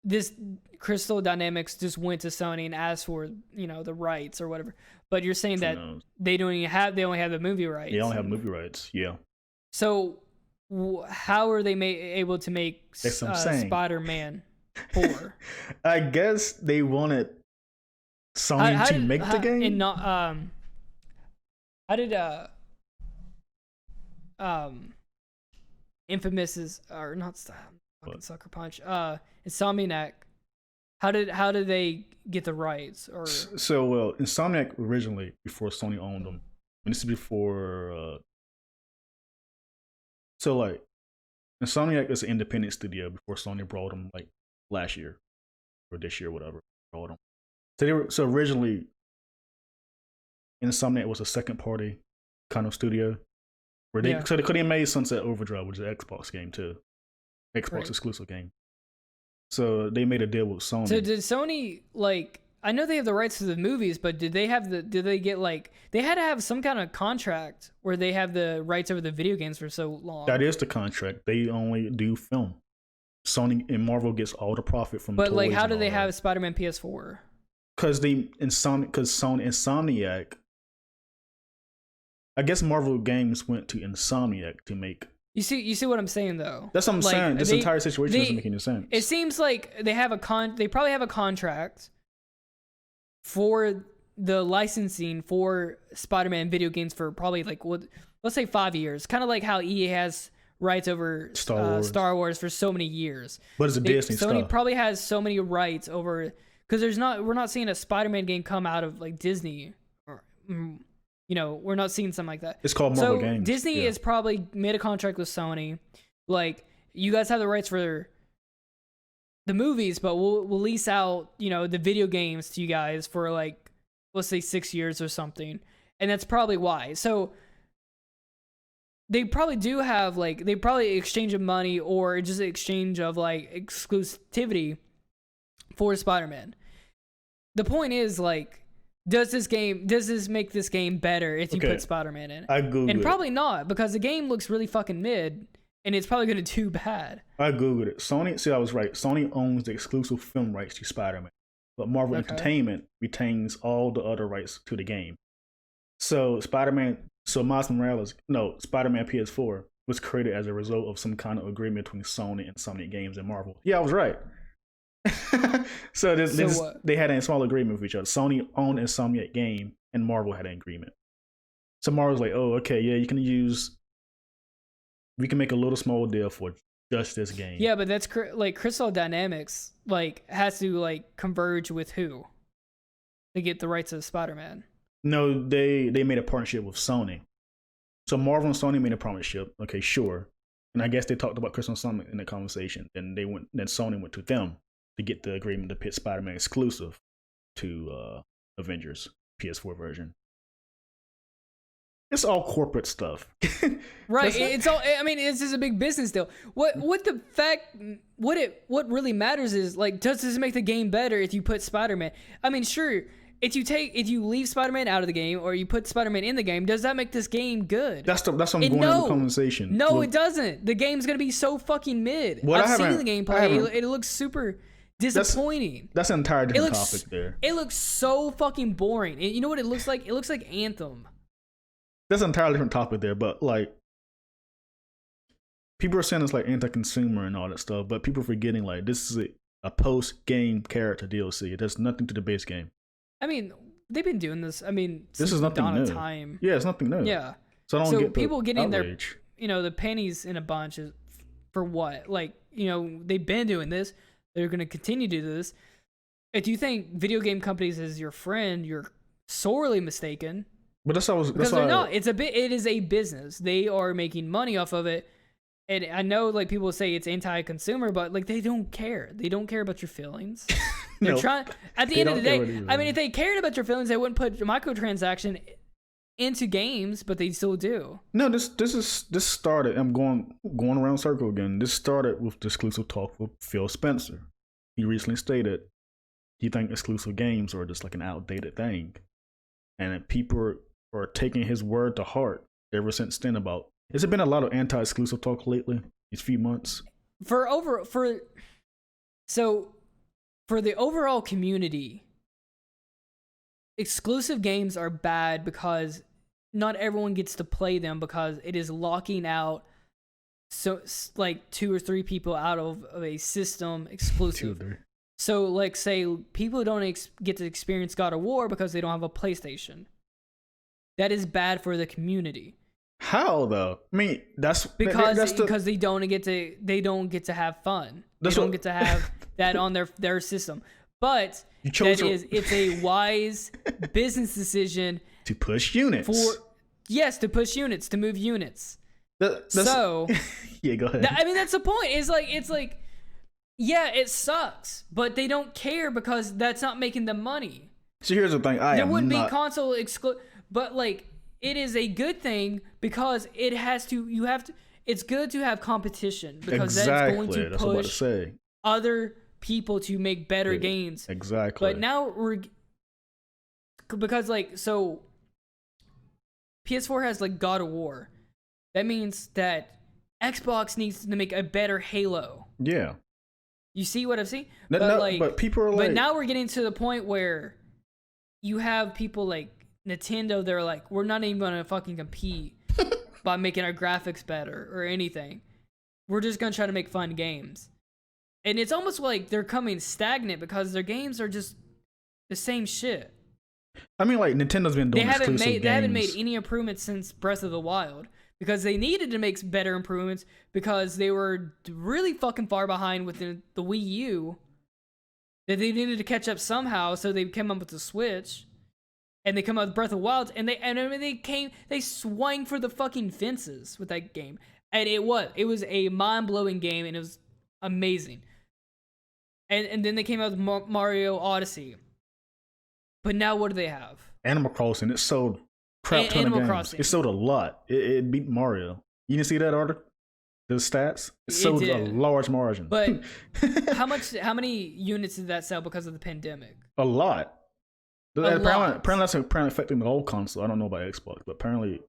this Crystal Dynamics just went to Sony and asked for the rights or whatever. But you're saying that they only have the movie rights. They only have movie rights. Yeah. So how are they able to make Spider-Man 4? I guess they wanted Sony to make the game. And not how did Infamous or not fucking Sucker Punch Insomniac, how did they get the rights? Or so Insomniac originally, before Sony owned them, and this is before Insomniac is an independent studio before Sony brought them like last year or this year, whatever, brought them. So originally Insomniac was a second party kind of studio where they could have made Sunset Overdrive, which is an Xbox game too, Xbox exclusive game. So they made a deal with Sony. So did Sony I know they have the rights to the movies, but did they get they had to have some kind of contract where they have the rights over the video games for so long? That is the contract. They only do film. Sony and Marvel gets all the profit from. But how do they have Spider-Man PS4? Because Insomniac. I guess Marvel Games went to Insomniac to make. You see what I'm saying though? That's what I'm saying. This entire situation doesn't make any sense. It seems like they have they probably have a contract for the licensing for Spider-Man video games for probably let's say 5 years. Kind of like how EA has rights over Star Wars for so many years. But it's a Disney stuff. Sony probably has so many rights over because we're not seeing a Spider-Man game come out of Disney or we're not seeing something like that. It's called Marvel Games. Disney has probably made a contract with Sony. You guys have the rights for the movies, but we'll lease out, the video games to you guys for let's say 6 years or something. And that's probably why. So they probably do have they probably exchange of money or just exchange of exclusivity for Spider-Man. The point is does this make this game better if you put Spider-Man in it? I Googled it. Probably not, because the game looks really fucking mid, and it's probably going to do bad. I Googled it. I was right. Sony owns the exclusive film rights to Spider-Man, but Marvel Entertainment retains all the other rights to the game. So Spider-Man PS4 was created as a result of some kind of agreement between Sony and Insomniac Games and Marvel. Yeah, I was right. So they had a small agreement with each other. Sony owned Insomniac Game, and Marvel had an agreement. So Marvel's like, oh, okay, yeah, we can make a little small deal for just this game. Yeah, but that's like Crystal Dynamics has to converge with who to get the rights of Spider-Man. No, they made a partnership with Sony. So Marvel and Sony made a partnership. Okay, sure. And I guess they talked about Crystal Summit in the conversation. Then Sony went to them to get the agreement to pit Spider-Man exclusive to Avengers PS4 version. It's all corporate stuff. Right. It's all, I mean, it's just a big business deal. What really matters is, does this make the game better if you put Spider-Man? I mean, sure, if you leave Spider-Man out of the game or you put Spider-Man in the game, does that make this game good? That's what I'm going into the conversation. No, it doesn't. The game's going to be so fucking mid. I've seen the gameplay. It looks super disappointing. That's an entirely different topic there. It looks so fucking boring. You know what it looks like? It looks like Anthem. That's an entirely different topic there, but people are saying it's anti-consumer and all that stuff, but people are forgetting this is a post-game character DLC. It does nothing to the base game. I mean, they've been doing this. I mean, this is nothing new. Time. Yeah, it's nothing new. Yeah. So I don't get people getting outrage. the panties in a bunch is for what? They've been doing this. They're going to continue to do this. If you think video game companies is your friend, you're sorely mistaken. But because they're not. It is a business. They are making money off of it. And I know people say it's anti-consumer, but they don't care. They don't care about your feelings. They're trying. At the end of the day, I mean, if they cared about your feelings, they wouldn't put microtransaction into games, but they still do. No, this started. I'm going around circle again. This started with the exclusive talk with Phil Spencer. He recently stated he thinks exclusive games are just an outdated thing, and people are taking his word to heart ever since then. Has there been a lot of anti-exclusive talk lately? These few months. For the overall community, exclusive games are bad because not everyone gets to play them because it is locking out 2 or 3 people out of a system exclusive. 2 or 3. So say people don't get to experience God of War because they don't have a PlayStation. That is bad for the community. How though? I mean, that's because they don't get to have fun. They don't get to have that on their system. But it's a wise business decision to push units. To push units, to move units. Yeah, go ahead. I mean, that's the point. Yeah, it sucks, but they don't care because that's not making them money. So here's the thing: there wouldn't be console exclusive, but it is a good thing because it has to. You have to. It's good to have competition because that's going to push other people to make better games. Exactly. But now because PS4 has God of War. That means that Xbox needs to make a better Halo. Yeah. You see what I'm saying? But people are But now we're getting to the point where you have people like Nintendo. They're we're not even gonna fucking compete by making our graphics better or anything. We're just gonna try to make fun games. And it's almost like they're coming stagnant because their games are just the same shit. I mean, Nintendo's been doing exclusive games. They haven't made any improvements since Breath of the Wild because they needed to make better improvements because they were really fucking far behind with the Wii U. That they needed to catch up somehow, so they came up with the Switch, and they come out with Breath of the Wild, and they swung for the fucking fences with that game, and it was a mind-blowing game, and it was amazing. And then they came out with Mario Odyssey. But now what do they have? Animal Crossing. It sold crap ton of games. Crossing. It sold a lot. It beat Mario. You didn't see that article? The stats? It sold a large margin. But how many units did that sell because of the pandemic? A lot. Apparently that's affecting the whole console. I don't know about Xbox, but apparently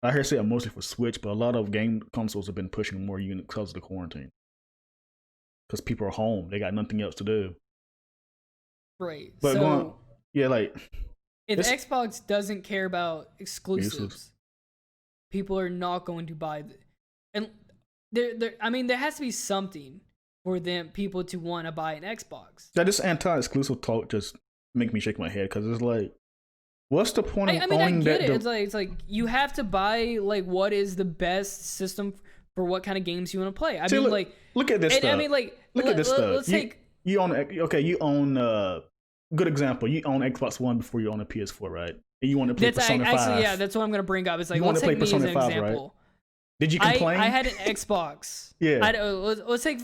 I hear say mostly for Switch, but a lot of game consoles have been pushing more units because of the quarantine. Because people are home. They got nothing else to do. Right. But if Xbox doesn't care about exclusives, people are not going to buy And I mean, there has to be something for them people to want to buy an Xbox. That this anti-exclusive talk just make me shake my head because it's like, what's the point of owning that? It's like you have to buy like what is the best system for what kind of games you want to play. I mean, look at this stuff. I mean, like, look at this stuff. Let's take you own good example. You own Xbox One before you own a PS4, right? And you want to play Persona 5. Actually, yeah, that's what I'm gonna bring up. It's like, you want let's to play take me as Persona an 5, example. right? Did you complain? I had an Xbox. Yeah. Let's take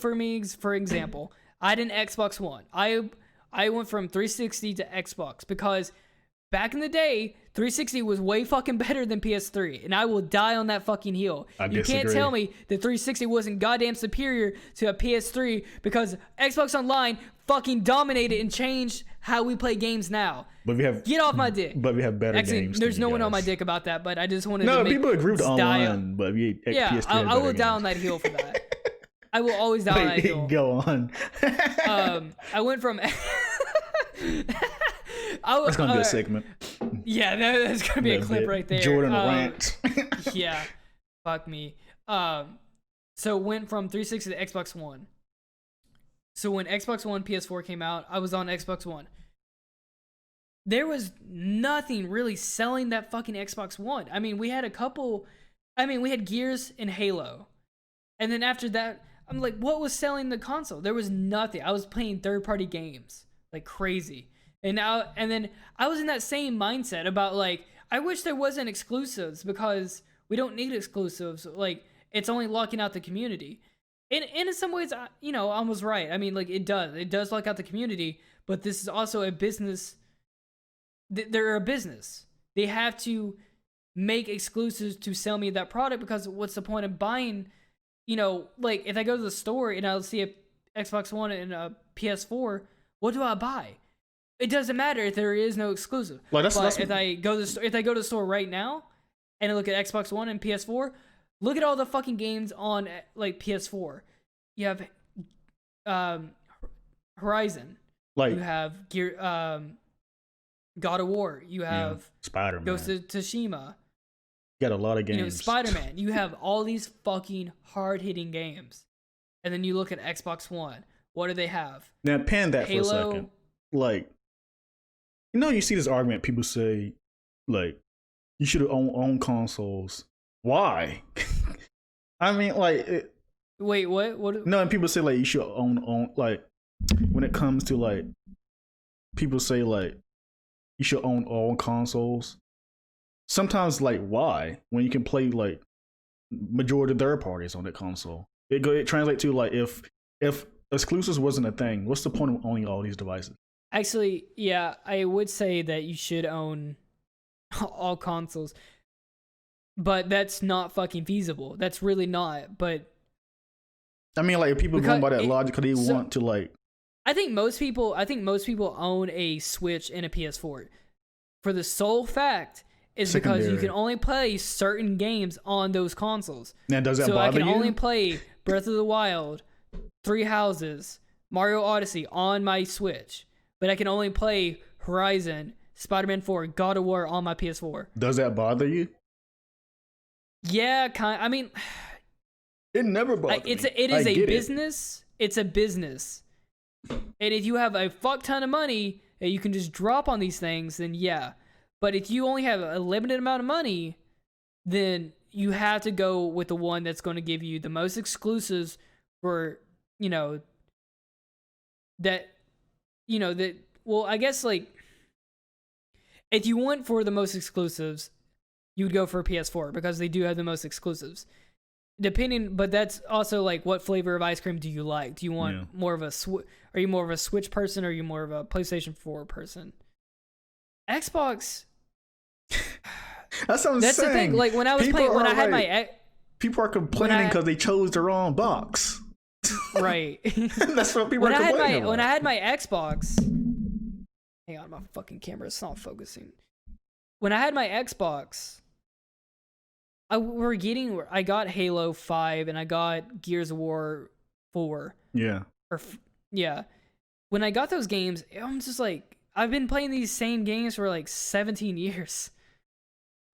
for example. I had an Xbox One. I went from 360 to Xbox because back in the day, 360 was way fucking better than PS3, and I will die on that fucking hill. You can't tell me that 360 wasn't goddamn superior to a PS3 because Xbox Online fucking dominated and changed how we play games now. But get off my dick. But we have better games. There's no one on my dick about that, but I just wanted to No, people agree with online, but PS3 I will die on that hill for that. I will always die on that hill. Go on. I went from that's gonna be a segment. Yeah, that's gonna be a clip right there. Jordan rant. Yeah, fuck me. So went from 360 to Xbox One. So when Xbox One PS4 came out, I was on Xbox One. There was nothing really selling that fucking Xbox One. I mean, we had we had Gears and Halo. And then after that, I'm like, what was selling the console? There was nothing. I was playing third-party games like crazy. And then I was in that same mindset about like, I wish there wasn't exclusives because we don't need exclusives. Like, it's only locking out the community. And in some ways, I was right. I mean, like, it does lock out the community, but this is also a business. They're a business. They have to make exclusives to sell me that product because what's the point of buying, like if I go to the store and I'll see a Xbox One and a PS4, what do I buy? It doesn't matter if there is no exclusive. Like if I go to the store right now and I look at Xbox One and PS4, look at all the fucking games on like PS4. You have Horizon. Like you have God of War. You have Spider-Man. Ghost of Tsushima. You got a lot of games. Spider-Man. You have all these fucking hard-hitting games. And then you look at Xbox One. What do they have? Now, pan that Halo, for a second. Like, you see this argument. People say, like, you should own consoles. Why? I mean, like... Wait, what? No, and people say, like, you should own... Like, when it comes to, like... People say, like, you should own all consoles. Sometimes, like, why? When you can play, like, majority of third parties on that console. It translates to, like, if exclusives wasn't a thing, what's the point of owning all these devices? Actually, yeah, I would say that you should own all consoles. But that's not fucking feasible. That's really not. But I mean, like, if people going by that logic, they want to, like... I think most people own a Switch and a PS4 for the sole fact is because you can only play certain games on those consoles. Now, does that bother you? So I can only play Breath of the Wild, Three Houses, Mario Odyssey on my Switch, but I can only play Horizon, Spider-Man 4, God of War on my PS4. Does that bother you? Yeah, I mean, it never bothered me. It is a business. It's a business. And if you have a fuck ton of money that you can just drop on these things, then yeah. But if you only have a limited amount of money, then you have to go with the one that's going to give you the most exclusives for, well, I guess, like, if you want for the most exclusives, you would go for a PS4 because they do have the most exclusives. But that's also like, what flavor of ice cream do you like? Do you want more of are you more of a Switch person or are you more of a PlayStation 4 person? Xbox. That's what I'm saying. That's the thing. Like when I was people are complaining because they chose the wrong box. Right. That's what people are complaining about. When I had my Xbox, hang on, my fucking camera's not focusing. When I had my Xbox, I got Halo 5 and I got Gears of War 4. Yeah. Yeah. When I got those games, I'm just like, I've been playing these same games for like 17 years.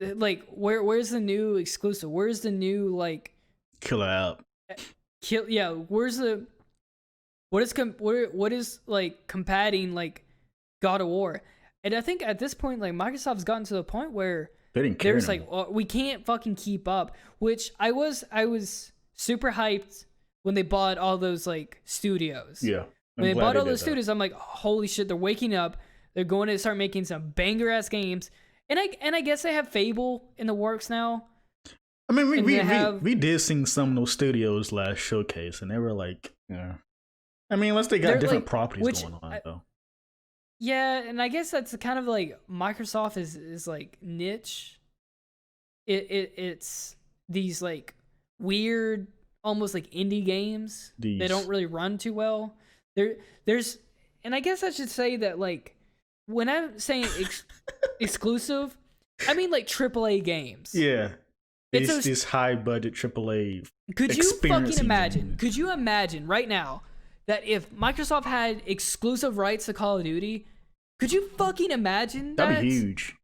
like where's the new exclusive? Where's the new like killer app? Where's the what is like combating like God of War? And I think at this point, like Microsoft's gotten to the point where they didn't care. There's like, we can't fucking keep up. Which I was super hyped when they bought all those like studios. Yeah. When they bought all those studios, I'm like, holy shit, they're waking up. They're going to start making some banger ass games. And I guess they have Fable in the works now. I mean, we did see some of those studios last showcase, and they were like, yeah. I mean, unless they got different properties going on, though. Yeah, and I guess that's kind of like Microsoft is like niche. It's these like weird, almost like indie games. They don't really run too well. There's, and I guess I should say that like when I'm saying exclusive, I mean like AAA games. Yeah, it's these high budget AAA. Could you fucking imagine? Games. Could you imagine right now that if Microsoft had exclusive rights to Call of Duty? Could you fucking imagine that? That'd be huge.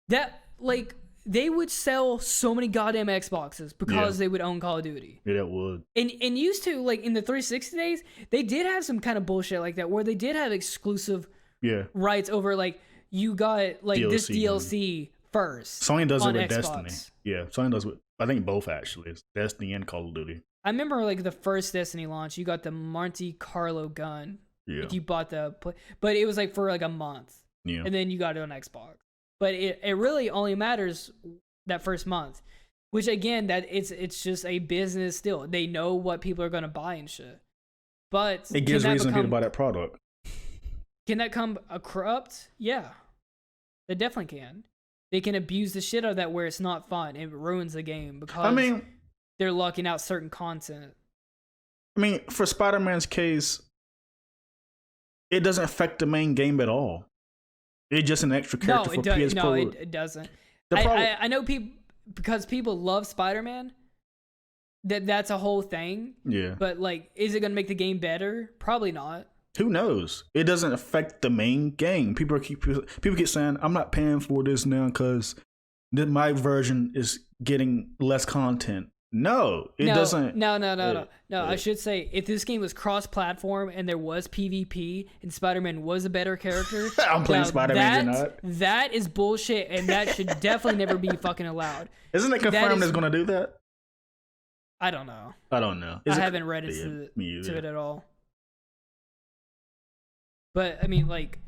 That, like, they would sell so many goddamn Xboxes because they would own Call of Duty. Yeah, that would. And used to, like, in the 360 days, they did have some kind of bullshit like that where they did have exclusive rights over, like, you got, like, DLC, this DLC first. Sony does it with Xbox. Destiny. Yeah, Sony does it with, I think both, actually. It's Destiny and Call of Duty. I remember, like, the first Destiny launch, you got the Monte Carlo gun. Yeah. If you bought but it was like for like a month. Yeah. And then you got it on Xbox. But it really only matters that first month. Which again, that it's just a business still. They know what people are gonna buy and shit. But it gives reason to buy that product. Can that come corrupt? Yeah. They definitely can. They can abuse the shit out of that where it's not fun. It ruins the game because they're locking out certain content. I mean, for Spider-Man's case, it doesn't affect the main game at all. It's just an extra character for PS4. No, it doesn't. I know people, because people love Spider-Man, that's a whole thing. Yeah. But, like, is it going to make the game better? Probably not. Who knows? It doesn't affect the main game. People keep saying, I'm not paying for this now because my version is getting less content. No, it doesn't. No. I should say, if this game was cross-platform and there was PvP and Spider-Man was a better character, I'm playing Spider-Man. You're not. That is bullshit, and that should definitely never be fucking allowed. Isn't it confirmed it's going to do that? I don't know. I haven't read into it at all. But I mean, like,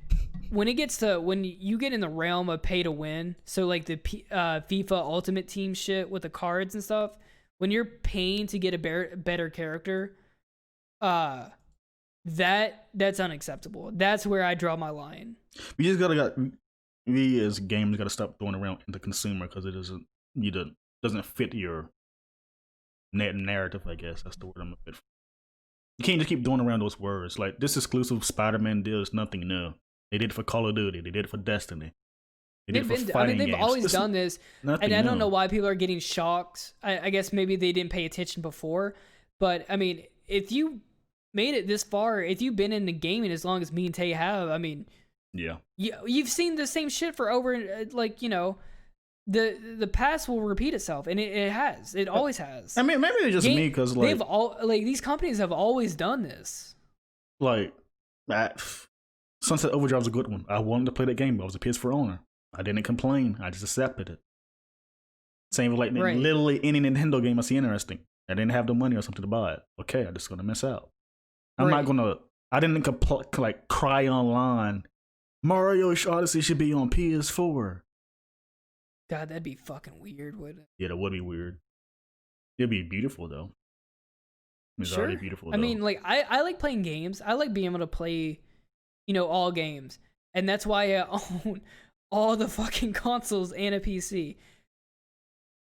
when you get in the realm of pay to win, so like the FIFA Ultimate Team shit with the cards and stuff. When you're paying to get a better character, that's unacceptable. That's where I draw my line. We just we as gamers gotta stop throwing around the consumer because it doesn't fit your narrative. I guess that's the word I'm looking for. You can't just keep throwing around those words like this exclusive Spider-Man deal is nothing new. They did it for Call of Duty. They did it for Destiny. They've always done this, and I don't know why people are getting shocked. I guess maybe they didn't pay attention before, but I mean, if you made it this far, if you've been in the gaming as long as me and Tay have, I mean, you've seen the same shit for over, like, you know, the past will repeat itself, and it has. It always has. I mean, maybe it's just me because like these companies have always done this. Like that, Sunset Overdrive was a good one. I wanted to play that game, but I was a PS4 owner. I didn't complain. I just accepted it. Same with like literally any Nintendo game I see interesting. I didn't have the money or something to buy it. Okay, I'm just gonna miss out. I'm not gonna. I didn't like cry online. Mario Odyssey should be on PS4. God, that'd be fucking weird, wouldn't it? Yeah, that would be weird. It'd be beautiful though. It's already beautiful. I mean, like I like playing games. I like being able to play, you know, all games, and that's why I own all the fucking consoles and a PC.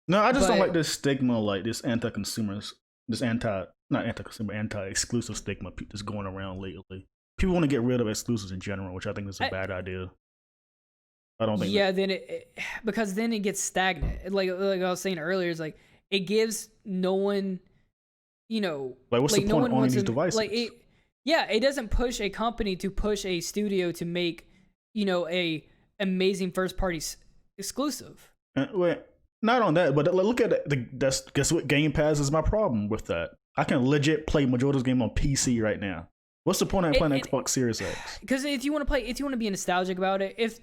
No, I just don't like this stigma, like this anti-exclusive stigma that's going around lately. People want to get rid of exclusives in general, which I think is a bad idea. I don't think. Yeah, because then it gets stagnant. Like I was saying earlier, it's like it gives no one, you know, like what's the point of owning these devices? Like it doesn't push a company to push a studio to make, you know, a amazing first party exclusive. Wait, not on that, but look at guess what? Game Pass is my problem with that. I can legit play majority of this game on PC right now. What's the point of playing Xbox Series X? Because if you want to be nostalgic about it,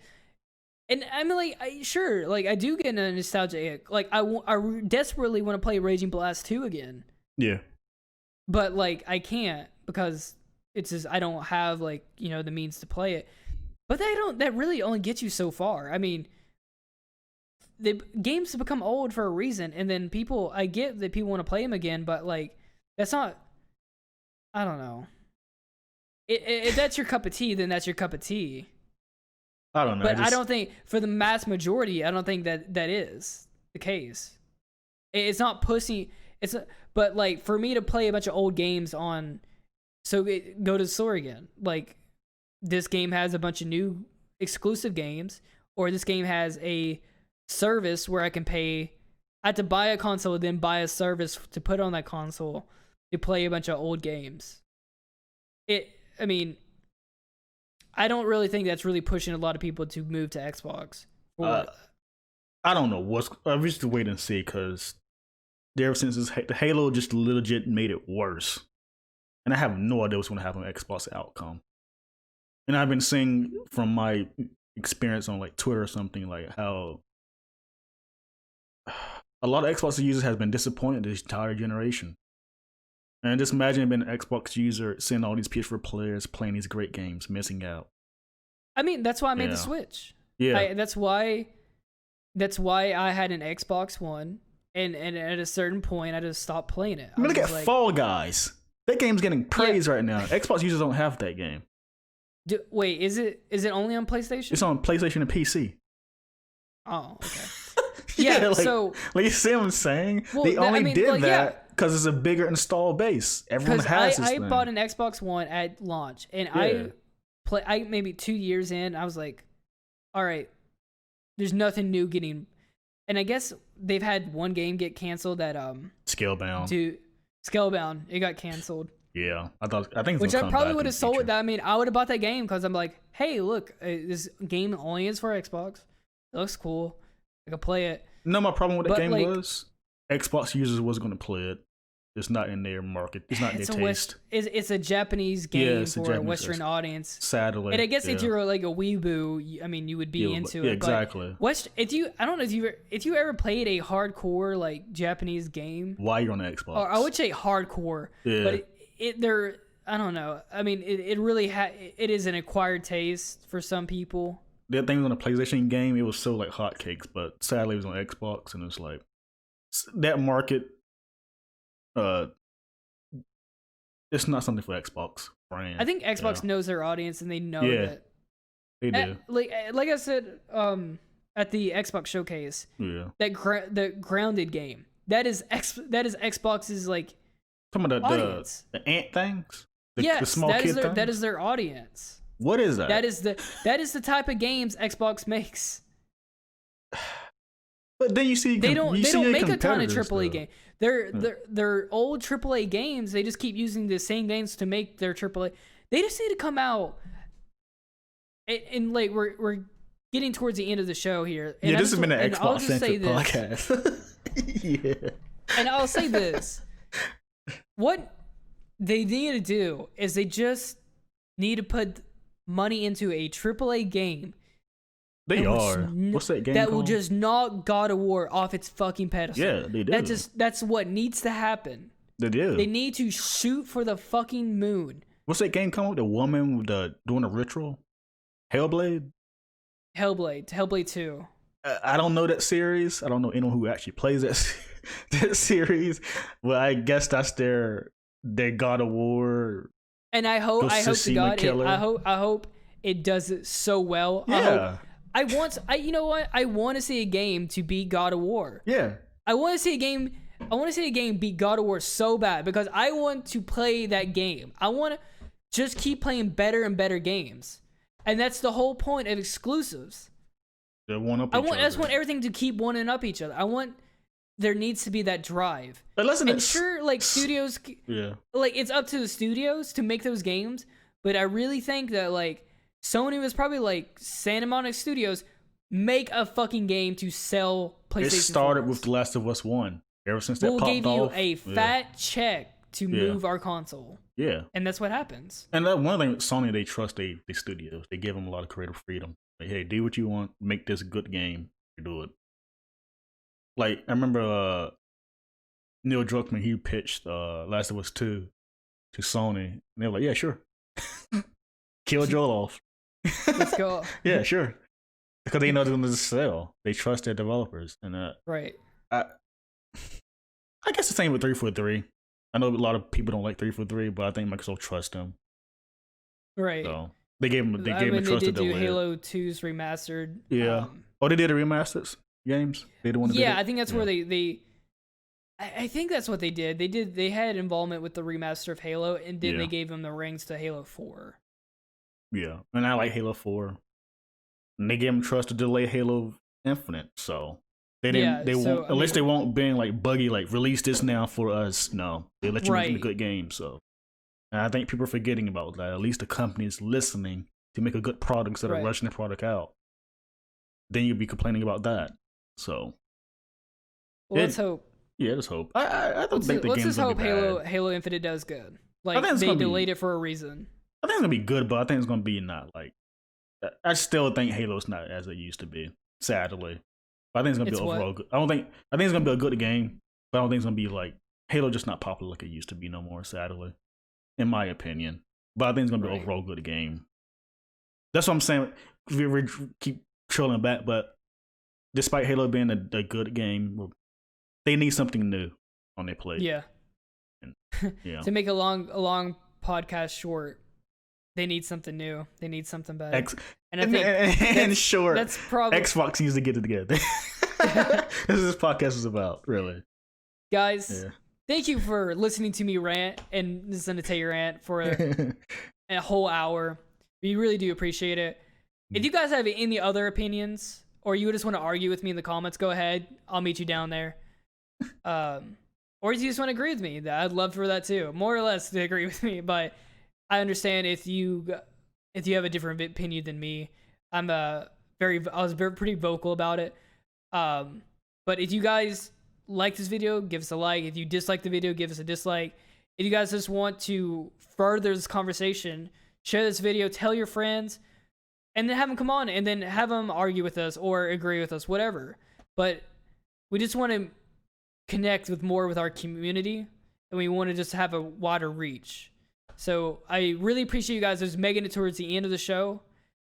and I'm like, sure, like I do get a nostalgia. Like I desperately want to play Raging Blast 2 again. Yeah. But like I can't because it's just I don't have like the means to play it. But that really only gets you so far. I mean, the games have become old for a reason, and then I get that people want to play them again, but like that's not. I don't know. If that's your cup of tea, then that's your cup of tea. I don't know. But I don't think for the mass majority, I don't think that is the case. It's not pussy. But like for me to play a bunch of old games go to the store again. Like this game has a bunch of new exclusive games, or this game has a service where I can pay. I have to buy a console, then buy a service to put on that console to play a bunch of old games. I mean, I don't really think that's really pushing a lot of people to move to Xbox. I don't know I'm just wait and see because ever since the Halo just legit made it worse, and I have no idea what's going to happen with Xbox outcome. And I've been seeing from my experience on like Twitter or something like how a lot of Xbox users has been disappointed this entire generation. And just imagine being an Xbox user, seeing all these PS4 players playing these great games, missing out. I mean, that's why I made the Switch. Yeah. That's why I had an Xbox One, and at a certain point, I just stopped playing it. I mean, look at Fall Guys. That game's getting praise right now. Xbox users don't have that game. Wait, is it only on PlayStation? It's on PlayStation and PC. Oh, okay. Yeah, so like you see what I'm saying? They only did that because it's a bigger install base. Everyone has this thing. I bought an Xbox One at launch, and I maybe 2 years in, I was like, all right, there's nothing new getting. And I guess they've had one game get canceled that Scalebound. Scalebound, it got canceled. Yeah, I think which I probably would have sold that. I mean, I would have bought that game because I'm like, hey, look, this game only is for Xbox. It looks cool. I could play it. No, my problem with that game was Xbox users wasn't going to play it. It's not in their market. It's not in their taste. It's a Japanese game for a Western audience. Sadly. And I guess if you're like a weeaboo, I mean, you would be into it. Yeah, exactly. I don't know if you ever played a hardcore like Japanese game. Why you're on the Xbox? Or I would say hardcore. Yeah. But I don't know. I mean, it really it is an acquired taste for some people. That thing on a PlayStation game, it was so like hotcakes, but sadly it was on Xbox, and it's like that market. It's not something for Xbox brand. I think Xbox knows their audience, and they know that. They do. Like I said, at the Xbox showcase, the Grounded game that is Xbox's like. Some of audience. The ant things. The small kid things? That is their audience. What is that? That is the type of games Xbox makes. But then you see they don't make a ton of AAA games. They're old AAA games. They just keep using the same games to make their AAA. They just need to come out. And like we're getting towards the end of the show here. And this has been an Xbox centric podcast. Yeah. And I'll say this: what they need to do is they just need to put money into a AAA game. They are. What's that game that called? Will just knock God of War off its fucking pedestal. Yeah, they do. That's what needs to happen. They do. They need to shoot for the fucking moon. What's that game called? The woman with doing a ritual? Hellblade 2. I don't know that series. I don't know anyone who actually plays that series. But I guess that's their God of War. And I hope to God I hope it does it so well. Yeah. You know what? I want to see a game to beat God of War. Yeah. I want to see a game beat God of War so bad because I want to play that game. I want to just keep playing better and better games. And that's the whole point of exclusives. They one up each other. I just want everything to keep one up each other. There needs to be that drive. And sure, like studios, like it's up to the studios to make those games. But I really think that like Sony was probably like Santa Monica Studios, make a fucking game to sell PlayStation. It started 4s. with The Last of Us 1. Ever since that We'll popped give off, you a fat check to move our console. Yeah. And that's what happens. And that one thing, Sony, they trust the studios. They give them a lot of creative freedom. Like, hey, do what you want. Make this a good game. You do it. Like, I remember Neil Druckmann, he pitched Last of Us 2 to Sony. And they were like, yeah, sure. Kill Joel off. Let's go. Yeah, sure. Because they know they're going to sell. They trust their developers. And right. I guess the same with 343. I know a lot of people don't like 343, but I think Microsoft trusts them. Right. So they gave him a trust they did to do delay. Halo 2's remastered. Yeah. They did a remastered games. They the one. Yeah, I think that's where they. I think that's what they did. They had involvement with the remaster of Halo, and then they gave them the rings to Halo 4. Yeah, and I like Halo 4. And they gave them trust to delay Halo Infinite, so they didn't. Yeah, they won't unless they won't being like buggy, like release this now for us. No, they let you make a good game. So, and I think people are forgetting about that. At least the company is listening to make a good product instead of rushing the product out. Then you'll be complaining about that. So, let's hope. Yeah, let's hope. I don't think the game's just gonna hope be bad. Halo Infinite does good. Like they delayed it for a reason. I think it's gonna be good, but I think it's gonna be not like. I still think Halo's not as it used to be. Sadly, but I think it's gonna be overall good. I think it's gonna be a good game, but I don't think it's gonna be like Halo just not popular like it used to be no more. Sadly, in my opinion, but I think it's gonna be an overall good game. That's what I'm saying. We keep trolling back, but despite Halo being a good game, they need something new on their plate. Yeah. Yeah. To make a long podcast short, they need something new. They need something better. And I think in short, that's probably Xbox needs to get it together. This is this podcast is about, really. Guys, thank you for listening to me rant and listen to Tay rant for a whole hour. We really do appreciate it. If you guys have any other opinions or you just want to argue with me in the comments, go ahead. I'll meet you down there. Or if you just want to agree with me, I'd love for that too. More or less to agree with me, but I understand if you have a different opinion than me. I was pretty vocal about it. But if you guys like this video, give us a like. If you dislike the video, give us a dislike. If you guys just want to further this conversation, share this video, tell your friends, and then have them come on and then have them argue with us or agree with us, whatever. But we just want to connect with our community, and we want to just have a wider reach. So I really appreciate you guys just making it towards the end of the show.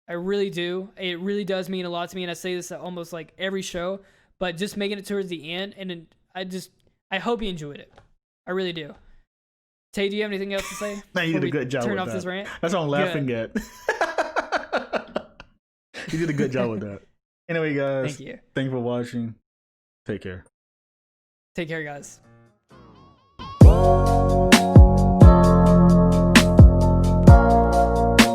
I really do. It really does mean a lot to me, and I say this at almost like every show, but just making it towards the end, and I hope you enjoyed it. I really do. Tay, do you have anything else to say? No, you did a good job turn with off that. This rant? That's what I'm laughing at. You did a good job with that. Anyway, guys. Thank you. Thank you for watching. Take care. Take care, guys.